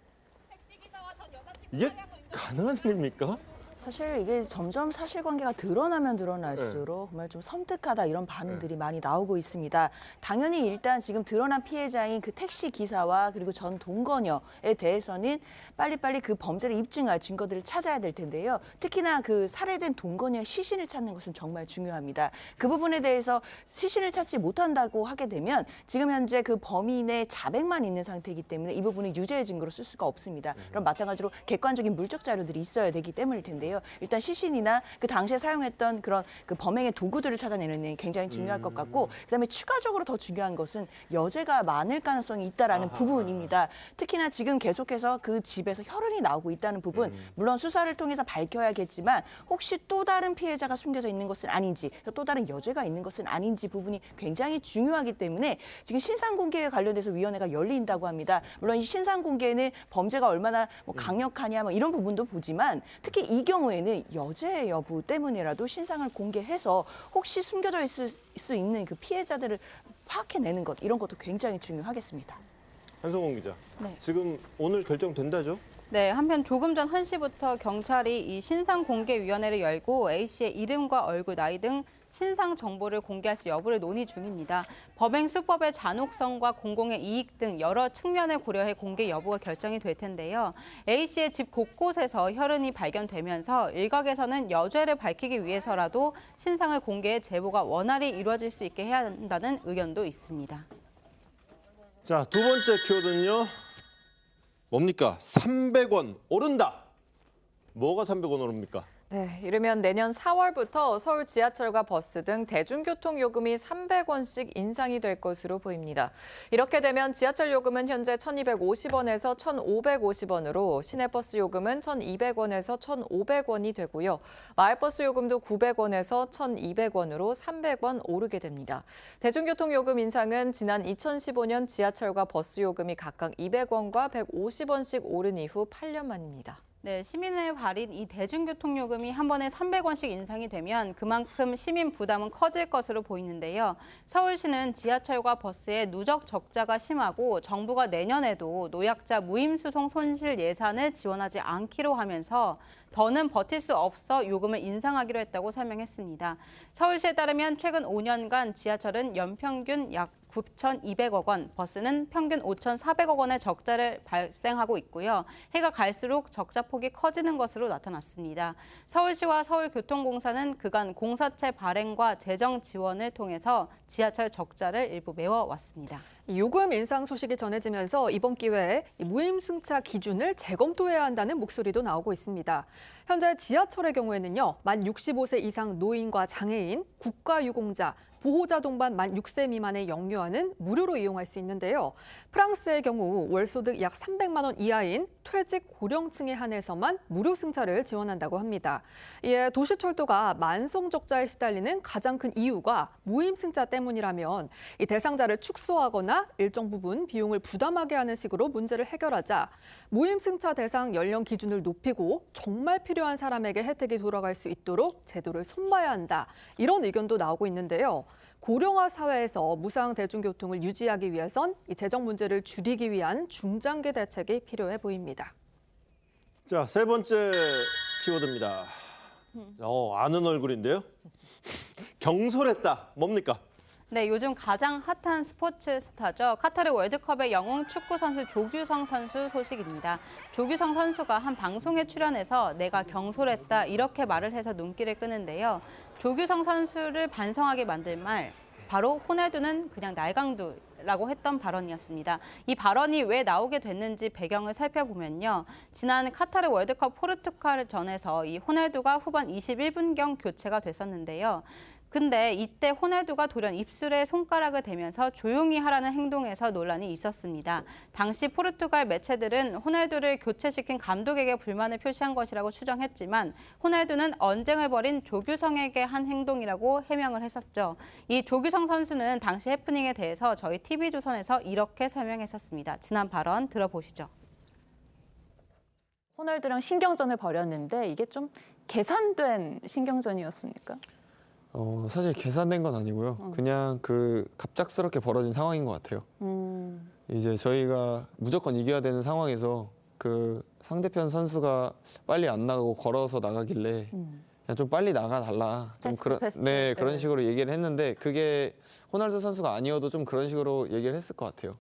이게 가능한 일입니까? 사실 이게 점점 사실관계가 드러나면 드러날수록 정말 좀 섬뜩하다 이런 반응들이 많이 나오고 있습니다. 당연히 일단 지금 드러난 피해자인 그 택시 기사와 그리고 전 동거녀에 대해서는 빨리빨리 그 범죄를 입증할 증거들을 찾아야 될 텐데요. 특히나 그 살해된 동거녀의 시신을 찾는 것은 정말 중요합니다. 그 부분에 대해서 시신을 찾지 못한다고 하게 되면 지금 현재 그 범인의 자백만 있는 상태이기 때문에 이 부분은 유죄의 증거로 쓸 수가 없습니다. 그럼 마찬가지로 객관적인 물적 자료들이 있어야 되기 때문일 텐데요. 일단 시신이나 그 당시에 사용했던 그런 그 범행의 도구들을 찾아내는 게 굉장히 중요할 것 같고 그다음에 추가적으로 더 중요한 것은 여죄가 많을 가능성이 있다라는 부분입니다. 특히나 지금 계속해서 그 집에서 혈흔이 나오고 있다는 부분 물론 수사를 통해서 밝혀야겠지만 혹시 또 다른 피해자가 숨겨져 있는 것은 아닌지 또 다른 여죄가 있는 것은 아닌지 부분이 굉장히 중요하기 때문에 지금 신상공개에 관련돼서 위원회가 열린다고 합니다. 물론 이 신상공개는 범죄가 얼마나 뭐 강력하냐 뭐 이런 부분도 보지만 특히 이 경우 경우에는 여죄 여부 때문이라도 신상을 공개해서 혹시 숨겨져 있을 수 있는 그 피해자들을 파악해내는 것, 이런 것도 굉장히 중요하겠습니다. 한성원 기자, 네. 지금 오늘 결정된다죠? 네, 한편 조금 전 1시부터 경찰이 이 신상공개위원회를 열고 A씨의 이름과 얼굴, 나이 등 신상 정보를 공개할지 여부를 논의 중입니다. 법행 수법의 잔혹성과 공공의 이익 등 여러 측면을 고려해 공개 여부가 결정이 될 텐데요. A씨의 집 곳곳에서 혈흔이 발견되면서 일각에서는 여죄를 밝히기 위해서라도 신상을 공개해 제보가 원활히 이루어질 수 있게 해야 한다는 의견도 있습니다. 자, 두 번째 키워드는요. 뭡니까? 300원 오른다. 뭐가 300원 오릅니까? 네, 이르면 내년 4월부터 서울 지하철과 버스 등 대중교통 요금이 300원씩 인상이 될 것으로 보입니다. 이렇게 되면 지하철 요금은 현재 1,250원에서 1,550원으로 시내버스 요금은 1,200원에서 1,500원이 되고요. 마을버스 요금도 900원에서 1,200원으로 300원 오르게 됩니다. 대중교통 요금 인상은 지난 2015년 지하철과 버스 요금이 각각 200원과 150원씩 오른 이후 8년 만입니다. 네, 시민의 발인 이 대중교통 요금이 한 번에 300원씩 인상이 되면 그만큼 시민 부담은 커질 것으로 보이는데요. 서울시는 지하철과 버스의 누적 적자가 심하고 정부가 내년에도 노약자 무임수송 손실 예산을 지원하지 않기로 하면서 더는 버틸 수 없어 요금을 인상하기로 했다고 설명했습니다. 서울시에 따르면 최근 5년간 지하철은 연평균 약 9,200억 원, 버스는 평균 5,400억 원의 적자를 발생하고 있고요. 해가 갈수록 적자 폭이 커지는 것으로 나타났습니다. 서울시와 서울교통공사는 그간 공사체 발행과 재정 지원을 통해서 지하철 적자를 일부 메워왔습니다. 요금 인상 소식이 전해지면서 이번 기회에 무임승차 기준을 재검토해야 한다는 목소리도 나오고 있습니다. 현재 지하철의 경우에는요, 만 65세 이상 노인과 장애인, 국가유공자, 보호자 동반 만 6세 미만의 영유아는 무료로 이용할 수 있는데요. 프랑스의 경우 월소득 약 300만 원 이하인 퇴직 고령층에 한해서만 무료 승차를 지원한다고 합니다. 이에 도시철도가 만성 적자에 시달리는 가장 큰 이유가 무임승차 때문이라면 이 대상자를 축소하거나 일정 부분 비용을 부담하게 하는 식으로 문제를 해결하자 무임승차 대상 연령 기준을 높이고 정말 필요한 사람에게 혜택이 돌아갈 수 있도록 제도를 손봐야 한다. 이런 의견도 나오고 있는데요. 고령화 사회에서 무상 대중교통을 유지하기 위해선 이 재정 문제를 줄이기 위한 중장기 대책이 필요해 보입니다. 자, 세 번째 키워드입니다. 아는 얼굴인데요. 경솔했다. 뭡니까? 네, 요즘 가장 핫한 스포츠 스타죠. 카타르 월드컵의 영웅 축구 선수 조규성 선수 소식입니다. 조규성 선수가 한 방송에 출연해서 내가 경솔했다 이렇게 말을 해서 눈길을 끄는데요. 조규성 선수를 반성하게 만들 말, 바로 호날두는 그냥 날강두라고 했던 발언이었습니다. 이 발언이 왜 나오게 됐는지 배경을 살펴보면요. 지난 카타르 월드컵 포르투갈전에서 이 호날두가 후반 21분경 교체가 됐었는데요. 근데 이때 호날두가 돌연 입술에 손가락을 대면서 조용히 하라는 행동에서 논란이 있었습니다. 당시 포르투갈 매체들은 호날두를 교체시킨 감독에게 불만을 표시한 것이라고 추정했지만 호날두는 언쟁을 벌인 조규성에게 한 행동이라고 해명을 했었죠. 이 조규성 선수는 당시 해프닝에 대해서 저희 TV조선에서 이렇게 설명했었습니다. 지난 발언 들어보시죠. 호날두랑 신경전을 벌였는데 이게 좀 계산된 신경전이었습니까? 사실 계산된 건 아니고요. 그냥 갑작스럽게 벌어진 상황인 것 같아요. 이제 저희가 무조건 이겨야 되는 상황에서 상대편 선수가 빨리 안 나가고 걸어서 나가길래 그냥 좀 빨리 나가달라. 좀 그런 식으로 얘기를 했는데 그게 호날두 선수가 아니어도 좀 그런 식으로 얘기를 했을 것 같아요.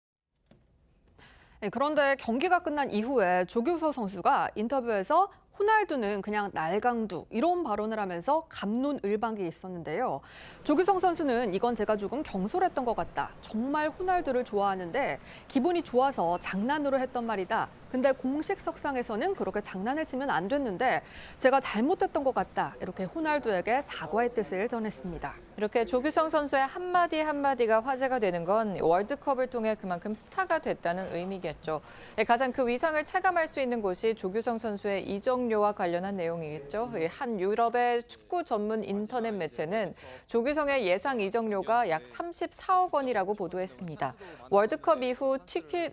그런데 경기가 끝난 이후에 조규성 선수가 인터뷰에서 호날두는 그냥 날강두 이런 발언을 하면서 갑론을박이 있었는데요. 조규성 선수는 이건 제가 조금 경솔했던 것 같다. 정말 호날두를 좋아하는데 기분이 좋아서 장난으로 했던 말이다. 근데 공식 석상에서는 그렇게 장난을 치면 안 됐는데 제가 잘못했던 것 같다. 이렇게 호날두에게 사과의 뜻을 전했습니다. 이렇게 조규성 선수의 한마디 한마디가 화제가 되는 건 월드컵을 통해 그만큼 스타가 됐다는 의미겠죠. 가장 그 위상을 체감할 수 있는 곳이 조규성 선수의 이적료와 관련한 내용이겠죠. 한 유럽의 축구 전문 인터넷 매체는 조규성의 예상 이적료가 약 34억 원이라고 보도했습니다. 월드컵 이후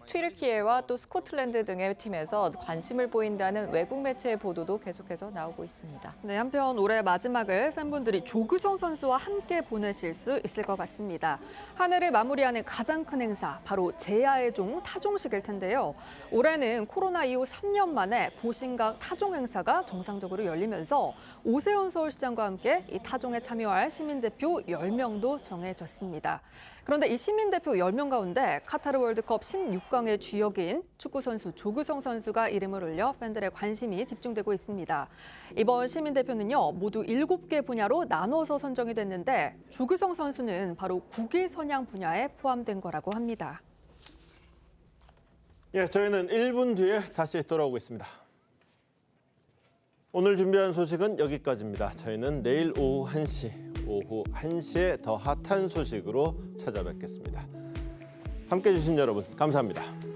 튀르키예와 또 스코틀랜드 등의 경애팀에서 관심을 보인다는 외국 매체의 보도도 계속해서 나오고 있습니다. 네, 한편 올해 마지막을 팬분들이 조규성 선수와 함께 보내실 수 있을 것 같습니다. 한 해를 마무리하는 가장 큰 행사, 바로 제야의 종 타종식일 텐데요. 올해는 코로나 이후 3년 만에 보신각 타종 행사가 정상적으로 열리면서 오세훈 서울시장과 함께 이 타종에 참여할 시민대표 10명도 정해졌습니다. 그런데 이 시민대표 10명 가운데 카타르 월드컵 16강의 주역인 축구선수 조규성 선수가 이름을 올려 팬들의 관심이 집중되고 있습니다. 이번 시민대표는요, 모두 7개 분야로 나눠서 선정이 됐는데 조규성 선수는 바로 국위선양 분야에 포함된 거라고 합니다. 예, 저희는 1분 뒤에 다시 돌아오겠습니다. 오늘 준비한 소식은 여기까지입니다. 저희는 내일 오후 1시에 더 핫한 소식으로 찾아뵙겠습니다. 함께해 주신 여러분 감사합니다.